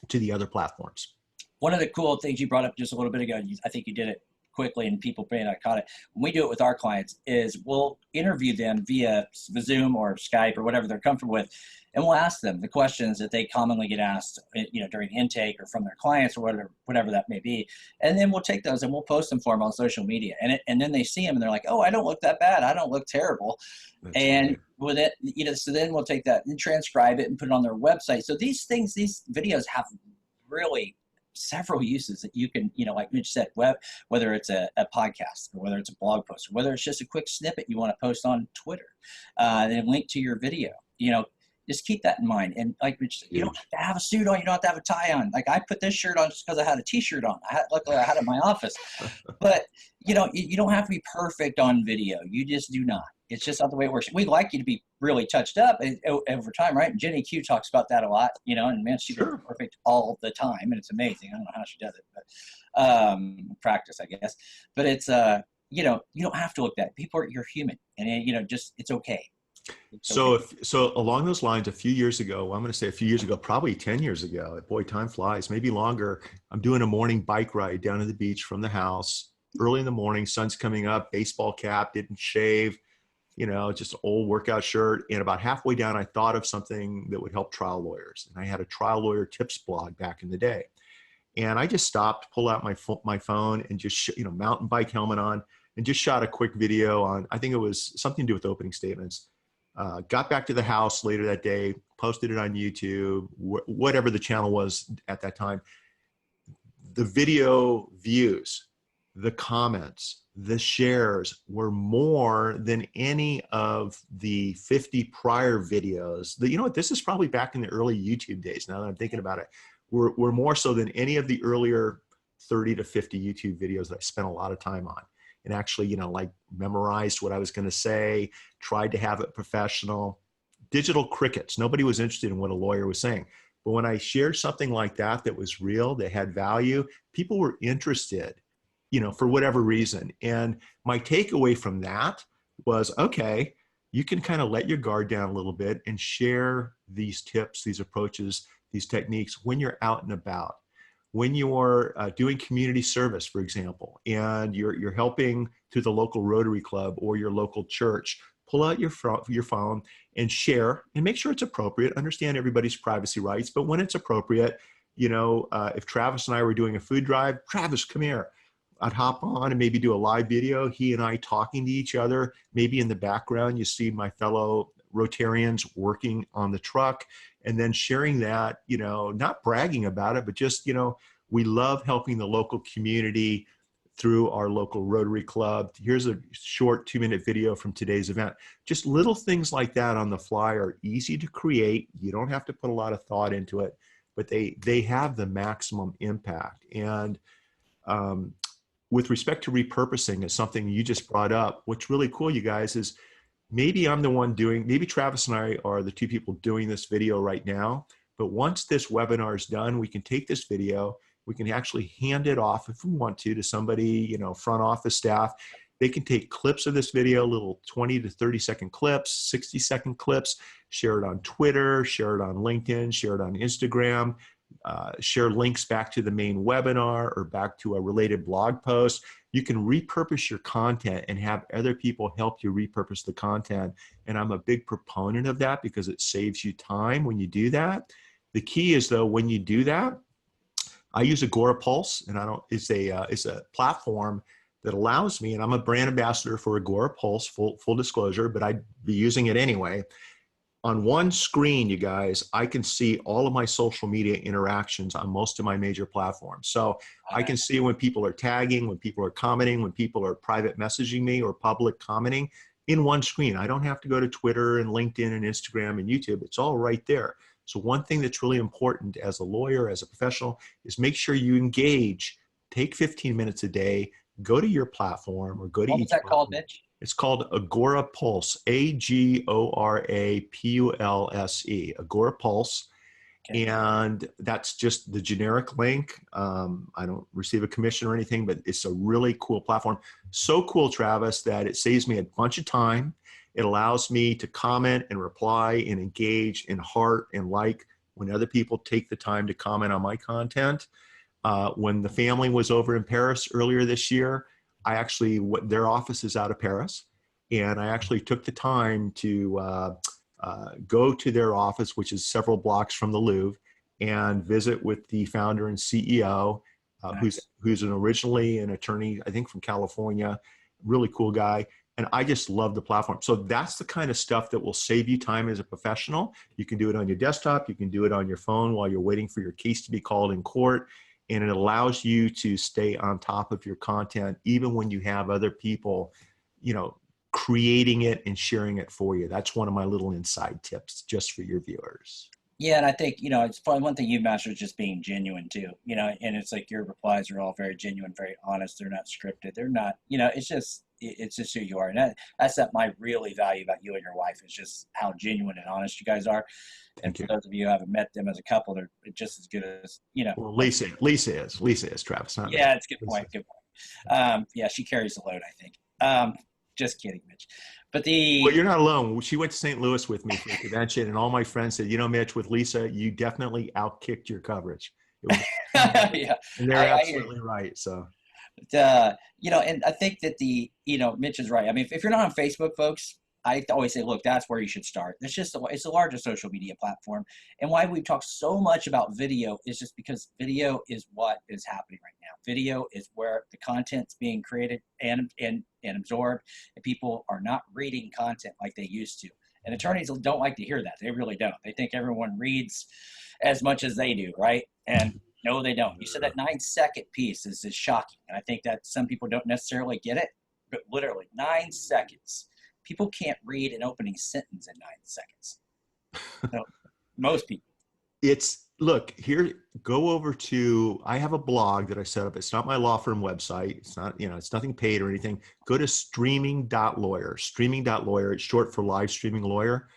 [SPEAKER 2] to the other platforms.
[SPEAKER 1] One of the cool things you brought up just a little bit ago, I think you did it quickly and people may not caught it. When we do it with our clients is we'll interview them via Zoom or Skype or whatever they're comfortable with. And we'll ask them the questions that they commonly get asked, during intake or from their clients or whatever that may be. And then we'll take those and we'll post them for them on social media. And then they see them and they're like, oh, I don't look that bad. I don't look terrible.
[SPEAKER 2] That's
[SPEAKER 1] and
[SPEAKER 2] right.
[SPEAKER 1] with it, so then we'll take that and transcribe it and put it on their website. So these videos have really several uses that you can, like Mitch said, whether it's a podcast or whether it's a blog post or whether it's just a quick snippet you want to post on Twitter, and link to your video, just keep that in mind. And like Mitch said, you don't have to have a suit on, you don't have to have a tie on. Like I put this shirt on just because I had a t-shirt on. Luckily I had it in my office, but you don't have to be perfect on video. You just do not. It's just not the way it works. We'd like you to be really touched up over time, right? And Jenny Q talks about that a lot, and man, she does perfect all the time, and it's amazing. I don't know how she does it, but practice, I guess. But it's you don't have to look that. You're human, and it's okay.
[SPEAKER 2] So along those lines, a few years ago, well, I'm going to say a few years ago, probably 10 years ago, boy, time flies, maybe longer. I'm doing a morning bike ride down to the beach from the house early in the morning, sun's coming up, baseball cap, didn't shave, just an old workout shirt. And about halfway down, I thought of something that would help trial lawyers. And I had a trial lawyer tips blog back in the day. And I just stopped, pull out my phone and just, mountain bike helmet on and just shot a quick video on, I think it was something to do with opening statements. Got back to the house later that day, posted it on YouTube, whatever the channel was at that time. The video views, the comments, the shares were more than any of the 50 prior videos. You know what? This is probably back in the early YouTube days. Now that I'm thinking about it, were more so than any of the earlier 30 to 50 YouTube videos that I spent a lot of time on. And actually, like memorized what I was going to say, tried to have it professional. Digital crickets. Nobody was interested in what a lawyer was saying. But when I shared something like that was real, that had value, people were interested, for whatever reason. And my takeaway from that was, okay, you can kind of let your guard down a little bit and share these tips, these approaches, these techniques when you're out and about. When you're doing community service, for example, and you're helping through the local Rotary Club or your local church, pull out your phone and share, and make sure it's appropriate. Understand everybody's privacy rights, but when it's appropriate, if Travis and I were doing a food drive, Travis, come here. I'd hop on and maybe do a live video, he and I talking to each other. Maybe in the background, you see my fellow Rotarians working on the truck, and then sharing that, not bragging about it, but just, we love helping the local community through our local Rotary Club. Here's a short 2-minute video from today's event. Just little things like that on the fly are easy to create. You don't have to put a lot of thought into it, but they have the maximum impact. And with respect to repurposing, is something you just brought up. What's really cool, you guys, is maybe I'm the one maybe Travis and I are the two people doing this video right now, but once this webinar is done, we can take this video, we can actually hand it off if we want to somebody, front office staff. They can take clips of this video, little 20 to 30 second clips, 60-second clips, share it on Twitter, share it on LinkedIn, share it on Instagram, share links back to the main webinar or back to a related blog post. You can repurpose your content and have other people help you repurpose the content. And I'm a big proponent of that because it saves you time when you do that. The key is, though, when you do that, I use Agora Pulse, and it's a platform that allows me, and I'm a brand ambassador for Agora Pulse, full disclosure, but I'd be using it anyway. On one screen, you guys, I can see all of my social media interactions on most of my major platforms. So I can see when people are tagging, when people are commenting, when people are private messaging me or public commenting in one screen. I don't have to go to Twitter and LinkedIn and Instagram and YouTube. It's all right there. So one thing that's really important as a lawyer, as a professional, is make sure you engage. Take 15 minutes a day, go to your platform or go to
[SPEAKER 1] What was that called,
[SPEAKER 2] platform.
[SPEAKER 1] Mitch?
[SPEAKER 2] It's called Agora Pulse, AGORAPULSE, Agora Pulse. Okay. And that's just the generic link. I don't receive a commission or anything, but it's a really cool platform. So cool, Travis, that it saves me a bunch of time. It allows me to comment and reply and engage and heart and like when other people take the time to comment on my content. When the family was over in Paris earlier this year, their office is out of Paris, and I actually took the time to go to their office, which is several blocks from the Louvre, and visit with the founder and CEO, nice. who's originally an attorney, I think from California, really cool guy. And I just love the platform. So that's the kind of stuff that will save you time as a professional. You can do it on your desktop. You can do it on your phone while you're waiting for your case to be called in court. And it allows you to stay on top of your content, even when you have other people, creating it and sharing it for you. That's one of my little inside tips just for your viewers.
[SPEAKER 1] Yeah, and I think, it's probably one thing you've mastered is just being genuine too, and it's like your replies are all very genuine, very honest. They're not scripted. They're not, it's just who you are. And that's something I really value about you and your wife is just how genuine and honest you guys are. And for those of you who haven't met them as a couple, they're just as good as,
[SPEAKER 2] Well, Lisa is, Travis.
[SPEAKER 1] Yeah, it's a good point. Good point. Yeah, she carries the load, I think. Just kidding, Mitch. But
[SPEAKER 2] Well,
[SPEAKER 1] the
[SPEAKER 2] you're not alone. She went to St. Louis with me for a convention, and all my friends said, Mitch, with Lisa, you definitely outkicked your coverage. It was,
[SPEAKER 1] yeah,
[SPEAKER 2] and they're
[SPEAKER 1] I hear you.
[SPEAKER 2] absolutely right. So,
[SPEAKER 1] And I think that Mitch is right. I mean, if you're not on Facebook, folks, I always say, look, that's where you should start. It's the largest social media platform. And why we've talked so much about video is just because video is what is happening right now. Video is where the content's being created and absorbed, and people are not reading content like they used to. And attorneys don't like to hear that. They really don't. They think everyone reads as much as they do, right? And no, they don't. You said that 9-second piece is shocking. And I think that some people don't necessarily get it, but literally 9 seconds. People can't read an opening sentence in 9 seconds. So most people.
[SPEAKER 2] Look, here, go over to, I have a blog that I set up. It's not my law firm website. It's not, it's nothing paid or anything. Go to streaming.lawyer. Streaming.lawyer. It's short for live streaming lawyer.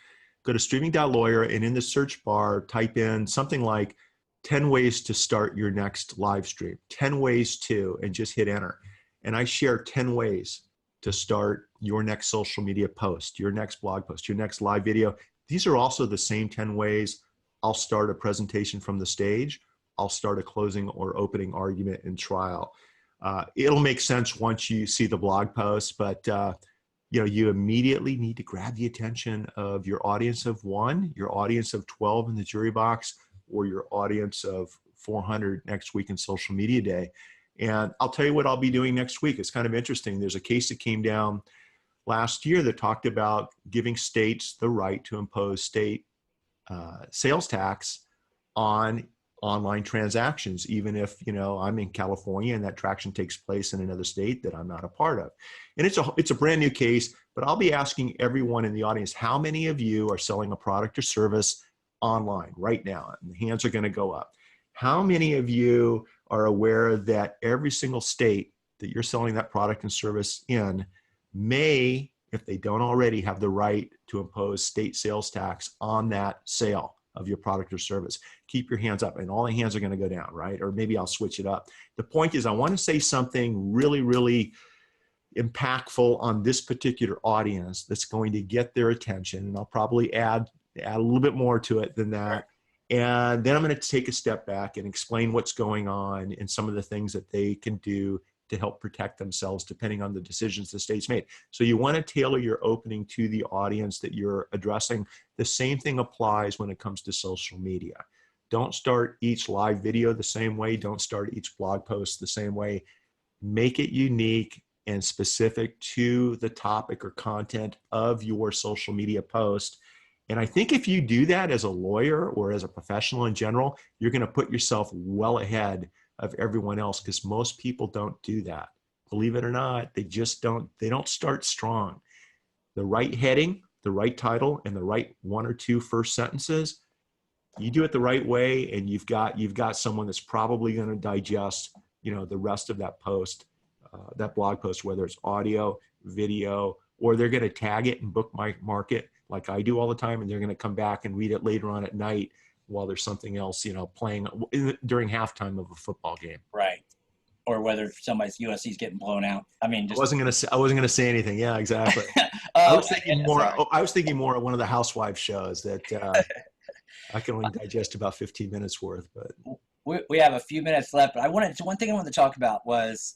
[SPEAKER 2] Go to streaming.lawyer, and in the search bar, type in something like 10 ways to start your next live stream, 10 ways to, and just hit enter. And I share 10 ways to start your next social media post, your next blog post, your next live video. These are also the same 10 ways I'll start a presentation from the stage. I'll start a closing or opening argument in trial. It'll make sense once you see the blog post, but you immediately need to grab the attention of your audience of 1, your audience of 12 in the jury box, or your audience of 400 next week in social media day. And I'll tell you what I'll be doing next week. It's kind of interesting. There's a case that came down last year that talked about giving states the right to impose state sales tax on online transactions, even if I'm in California and that transaction takes place in another state that I'm not a part of. And it's a brand new case, but I'll be asking everyone in the audience, how many of you are selling a product or service online right now? And the hands are going to go up. How many of you are aware that every single state that you're selling that product and service in may, if they don't already, have the right to impose state sales tax on that sale of your product or service? Keep your hands up, and all the hands are going to go down, right? Or maybe I'll switch it up. The point is, I want to say something really, really impactful on this particular audience that's going to get their attention, and I'll probably add a little bit more to it than that. And then I'm going to take a step back and explain what's going on and some of the things that they can do to help protect themselves depending on the decisions the state's made. So you want to tailor your opening to the audience that you're addressing. The same thing applies when it comes to social media. Don't start each live video the same way. Don't start each blog post the same way. Make it unique and specific to the topic or content of your social media post. And I think if you do that as a lawyer or as a professional in general, you're going to put yourself well ahead of everyone else, because most people don't do that. Believe it or not, they don't start strong. The right heading, the right title, and the right 1 or 2 first sentences, you do it the right way, and you've got someone that's probably going to digest, the rest of that post, that blog post, whether it's audio, video, or they're going to tag it and bookmark it like I do all the time, and they're going to come back and read it later on at night while there's something else, playing during halftime of a football game.
[SPEAKER 1] Right. Or whether somebody's USC's getting blown out. I mean,
[SPEAKER 2] I wasn't going to say anything. Yeah, exactly. I was thinking more of one of the housewives shows that I can only digest about 15 minutes worth, but
[SPEAKER 1] we have a few minutes left, but one thing I wanted to talk about was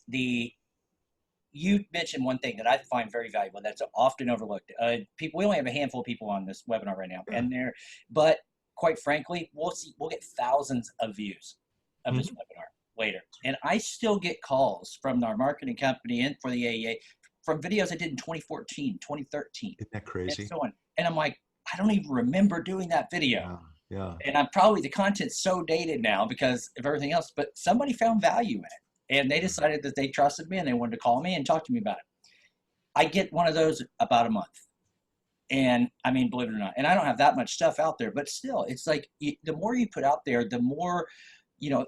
[SPEAKER 1] you mentioned one thing that I find very valuable that's often overlooked. We only have a handful of people on this webinar right now, but quite frankly, we'll get thousands of views of this webinar later. And I still get calls from our marketing company and for the AEA from videos I did in 2014, 2013.
[SPEAKER 2] Isn't that crazy?
[SPEAKER 1] And so on. And I'm like, I don't even remember doing that video.
[SPEAKER 2] Yeah.
[SPEAKER 1] And the content's so dated now because of everything else, but somebody found value in it. And they decided that they trusted me and they wanted to call me and talk to me about it. I get one of those about a month. And I mean, believe it or not, and I don't have that much stuff out there, but still, it's like the more you put out there, the more,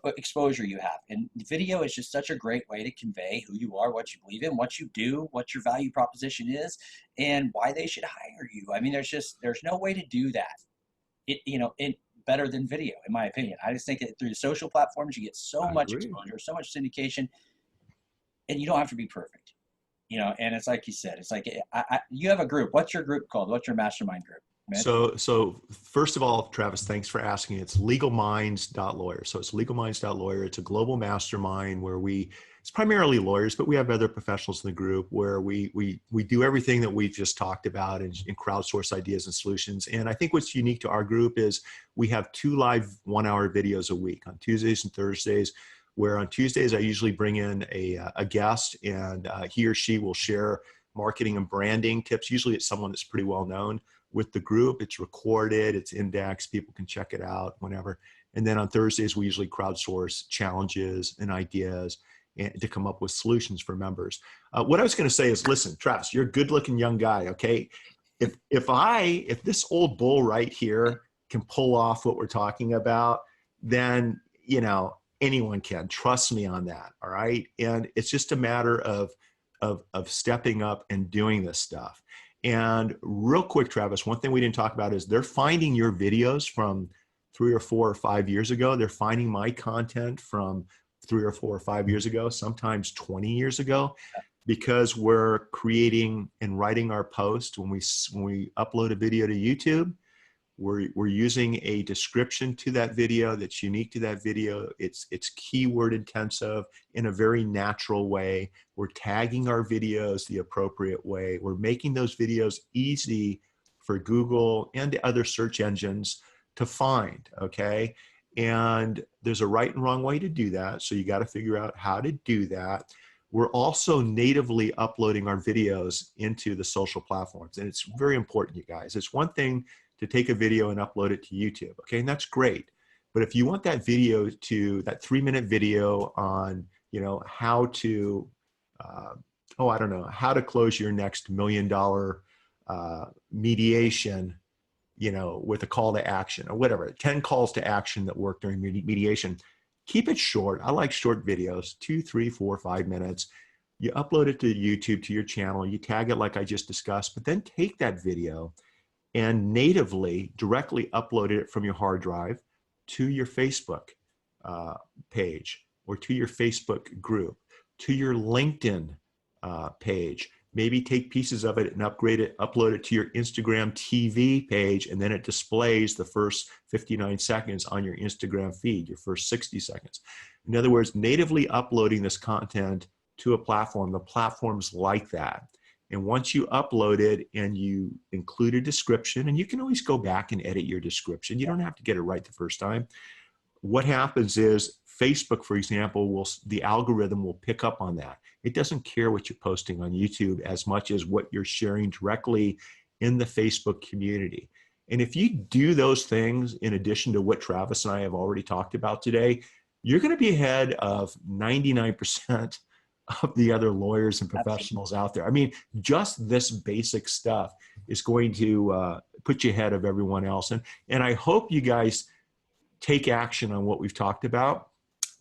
[SPEAKER 1] exposure you have. And video is just such a great way to convey who you are, what you believe in, what you do, what your value proposition is, and why they should hire you. I mean, there's no way to do that. Better than video, in my opinion. I just think that through the social platforms, you get so much exposure, so much syndication, and you don't have to be perfect. and it's like you said, it's like you have a group. What's your group called? What's your mastermind group, Mitch?
[SPEAKER 2] So first of all, Travis, thanks for asking. It's legalminds.lawyer. So it's legalminds.lawyer. It's a global mastermind where it's primarily lawyers, but we have other professionals in the group where we do everything that we've just talked about and crowdsource ideas and solutions. And I think what's unique to our group is we have 2 live 1-hour videos a week on Tuesdays and Thursdays, where on Tuesdays I usually bring in a guest, and he or she will share marketing and branding tips. Usually it's someone that's pretty well known with the group. It's recorded, it's indexed, people can check it out whenever. And then on Thursdays, we usually crowdsource challenges and ideas and to come up with solutions for members. What I was going to say is, listen, Travis, you're a good looking young guy. Okay. If this old bull right here can pull off what we're talking about, then, anyone can. Trust me on that. All right. And it's just a matter of stepping up and doing this stuff. And real quick, Travis, one thing we didn't talk about is they're finding your videos from 3 or 4 or 5 years ago. They're finding my content from 3 or 4 or 5 years ago, sometimes 20 years ago, because we're creating and writing our post. When we upload a video to YouTube, we're using a description to that video that's unique to that video. It's keyword intensive in a very natural way. We're tagging our videos the appropriate way. We're making those videos easy for Google and other search engines to find, okay? And there's a right and wrong way to do that. So you got to figure out how to do that. We're also natively uploading our videos into the social platforms. And it's very important, you guys. It's one thing to take a video and upload it to YouTube, okay? And that's great. But if you want that 3-minute video on, how to, how to close your next $1 million mediation, with a call to action or whatever, 10 calls to action that work during mediation, keep it short. I like short videos, 2, 3, 4, 5 minutes. You upload it to YouTube, to your channel, you tag it like I just discussed, but then take that video and natively directly upload it from your hard drive to your Facebook page, or to your Facebook group, to your LinkedIn page. Maybe take pieces of it and upload it to your Instagram TV page, and then it displays the first 59 seconds on your Instagram feed, your first 60 seconds. In other words, natively uploading this content to a platform, the platforms like that. And once you upload it and you include a description, and you can always go back and edit your description. You don't have to get it right the first time. What happens is Facebook, for example, the algorithm will pick up on that. It doesn't care what you're posting on YouTube as much as what you're sharing directly in the Facebook community. And if you do those things, in addition to what Travis and I have already talked about today, you're going to be ahead of 99% of the other lawyers and professionals out there. I mean, just this basic stuff is going to put you ahead of everyone else. And I hope you guys take action on what we've talked about.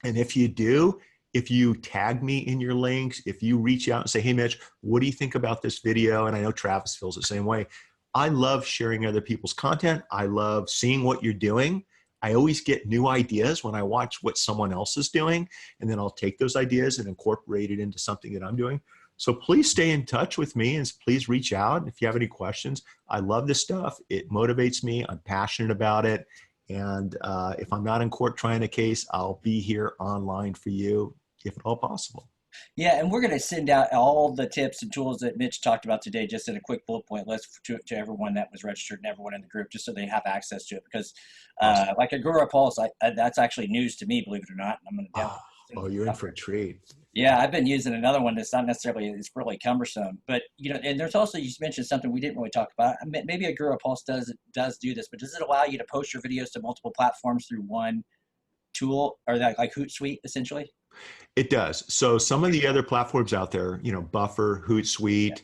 [SPEAKER 2] And if you do, if you tag me in your links, if you reach out and say, hey, Mitch, what do you think about this video? And I know Travis feels the same way. I love sharing other people's content. I love seeing what you're doing. I always get new ideas when I watch what someone else is doing, and then I'll take those ideas and incorporate it into something that I'm doing. So please stay in touch with me, and please reach out if you have any questions. I love this stuff. It motivates me. I'm passionate about it. And if I'm not in court trying a case, I'll be here online for you if at all possible.
[SPEAKER 1] Yeah, and we're going to send out all the tips and tools that Mitch talked about today, just in a quick bullet point list to everyone that was registered and everyone in the group, just so they have access to it. Because
[SPEAKER 2] Awesome.
[SPEAKER 1] like Agora Pulse, that's actually news to me, believe it or not. I'm going to download it.
[SPEAKER 2] Oh, you're in for a treat.
[SPEAKER 1] Yeah, I've been using another one that's not necessarily, it's really cumbersome. But, and there's also, you mentioned something we didn't really talk about. Maybe Agora Pulse does do this, but does it allow you to post your videos to multiple platforms through one tool, or that like Hootsuite, essentially?
[SPEAKER 2] It does. So some of the other platforms out there, Buffer, Hootsuite,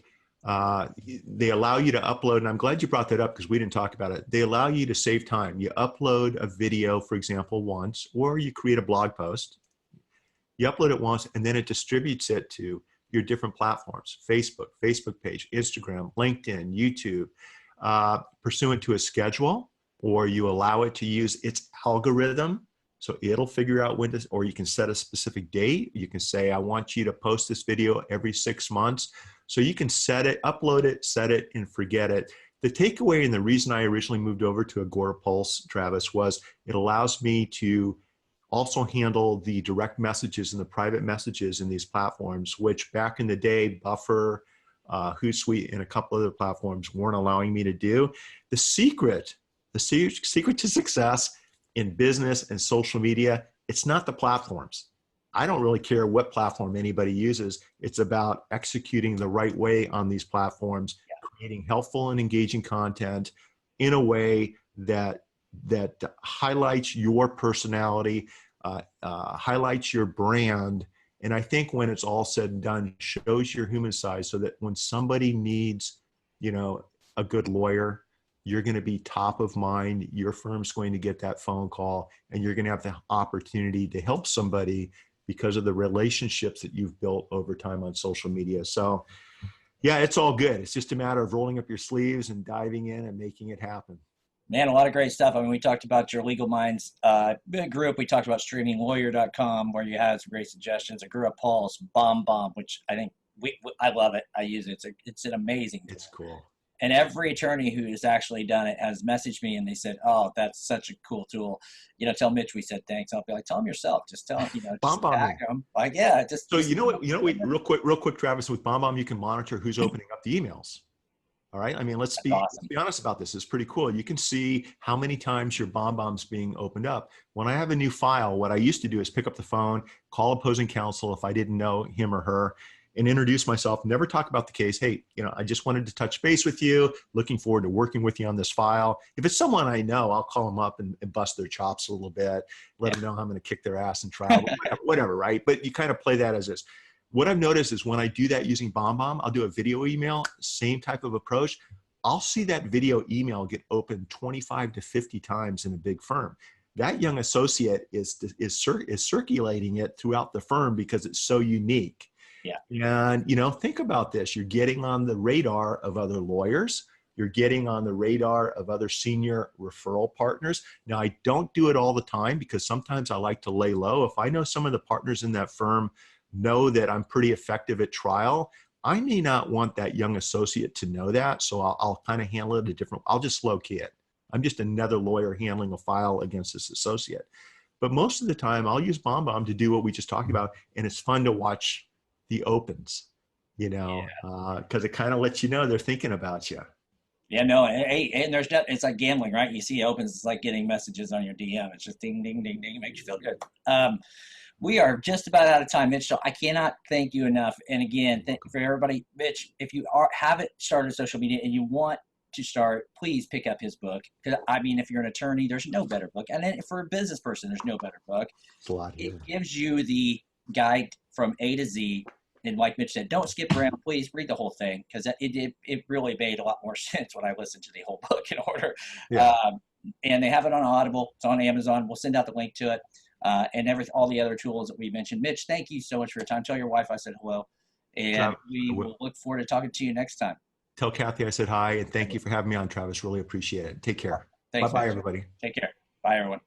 [SPEAKER 2] they allow you to upload, and I'm glad you brought that up because we didn't talk about it. They allow you to save time. You upload a video, for example, once, or you create a blog post. You upload it once, and then it distributes it to your different platforms: Facebook page, Instagram, LinkedIn, YouTube, pursuant to a schedule, or you allow it to use its algorithm So it'll figure out when to, or you can set a specific date. You can say, I want you to post this video every 6 months. So you can set it, upload it, set it, and forget it. The takeaway and the reason I originally moved over to Agora Pulse, Travis, was it allows me to also handle the direct messages and the private messages in these platforms, which back in the day, Buffer, Hootsuite, and a couple other platforms weren't allowing me to do. The secret to success in business and social media, it's not the platforms. I don't really care what platform anybody uses. It's about executing the right way on these platforms, creating helpful and engaging content in a way that highlights your personality, highlights your brand. And I think when it's all said and done, shows your human side, so that when somebody needs, a good lawyer, you're going to be top of mind. Your firm's going to get that phone call, and you're going to have the opportunity to help somebody because of the relationships that you've built over time on social media. So yeah, it's all good. It's just a matter of rolling up your sleeves and diving in and making it happen.
[SPEAKER 1] Man, a lot of great stuff. I mean, we talked about your Legal Minds group. We talked about streaminglawyer.com, where you had some great suggestions. Agora Pulse, Bomb, which I think I love it. I use it. It's an amazing tool.
[SPEAKER 2] It's cool.
[SPEAKER 1] And every attorney who has actually done it has messaged me and they said, "Oh, that's such a cool tool. Tell Mitch we said thanks." I'll be like, "Tell him yourself. Just tell him, just tag him." Like, yeah, just.
[SPEAKER 2] So real quick, Travis, with BombBomb, you can monitor who's opening up the emails. All right. I mean, let's be honest about this. It's pretty cool. You can see how many times your BombBomb's being opened up. When I have a new file, what I used to do is pick up the phone, call opposing counsel if I didn't know him or her, and introduce myself, never talk about the case. Hey, I just wanted to touch base with you. Looking forward to working with you on this file. If it's someone I know, I'll call them up and bust their chops a little bit, let them know I'm going to kick their ass and trial, whatever, right? But you kind of play that as is. What I've noticed is when I do that using BombBomb, I'll do a video email, same type of approach. I'll see that video email get opened 25 to 50 times in a big firm. That young associate is circulating it throughout the firm because it's so unique.
[SPEAKER 1] Yeah.
[SPEAKER 2] And, think about this. You're getting on the radar of other lawyers. You're getting on the radar of other senior referral partners. Now, I don't do it all the time because sometimes I like to lay low. If I know some of the partners in that firm know that I'm pretty effective at trial, I may not want that young associate to know that. So I'll kind of handle it I'll just low key it. I'm just another lawyer handling a file against this associate. But most of the time I'll use BombBomb to do what we just talked about. And it's fun to watch the opens, because it kind of lets you know they're thinking about you.
[SPEAKER 1] Yeah, no, and it's like gambling, right? You see opens, it's like getting messages on your DM. It's just ding, ding, ding, ding. It makes you feel good. We are just about out of time, Mitch. So I cannot thank you enough. And again, thank you for everybody. Mitch, if you haven't started social media and you want to start, please pick up his book. Because I mean, if you're an attorney, there's no better book. And then for a business person, there's no better book.
[SPEAKER 2] It's a lot here.
[SPEAKER 1] It gives you the guide from A to Z. And like Mitch said, don't skip around. Please read the whole thing, because it really made a lot more sense when I listened to the whole book in order.
[SPEAKER 2] Yeah.
[SPEAKER 1] And they have it on Audible. It's on Amazon. We'll send out the link to it. And all the other tools that we mentioned. Mitch, thank you so much for your time. Tell your wife I said hello. And we will look forward to talking to you next time.
[SPEAKER 2] Tell Kathy I said hi, and thank you for having me on, Travis. Really appreciate it. Take care.
[SPEAKER 1] Thanks,
[SPEAKER 2] Bye-bye,
[SPEAKER 1] Mitch.
[SPEAKER 2] everybody.
[SPEAKER 1] Take care. Bye, everyone.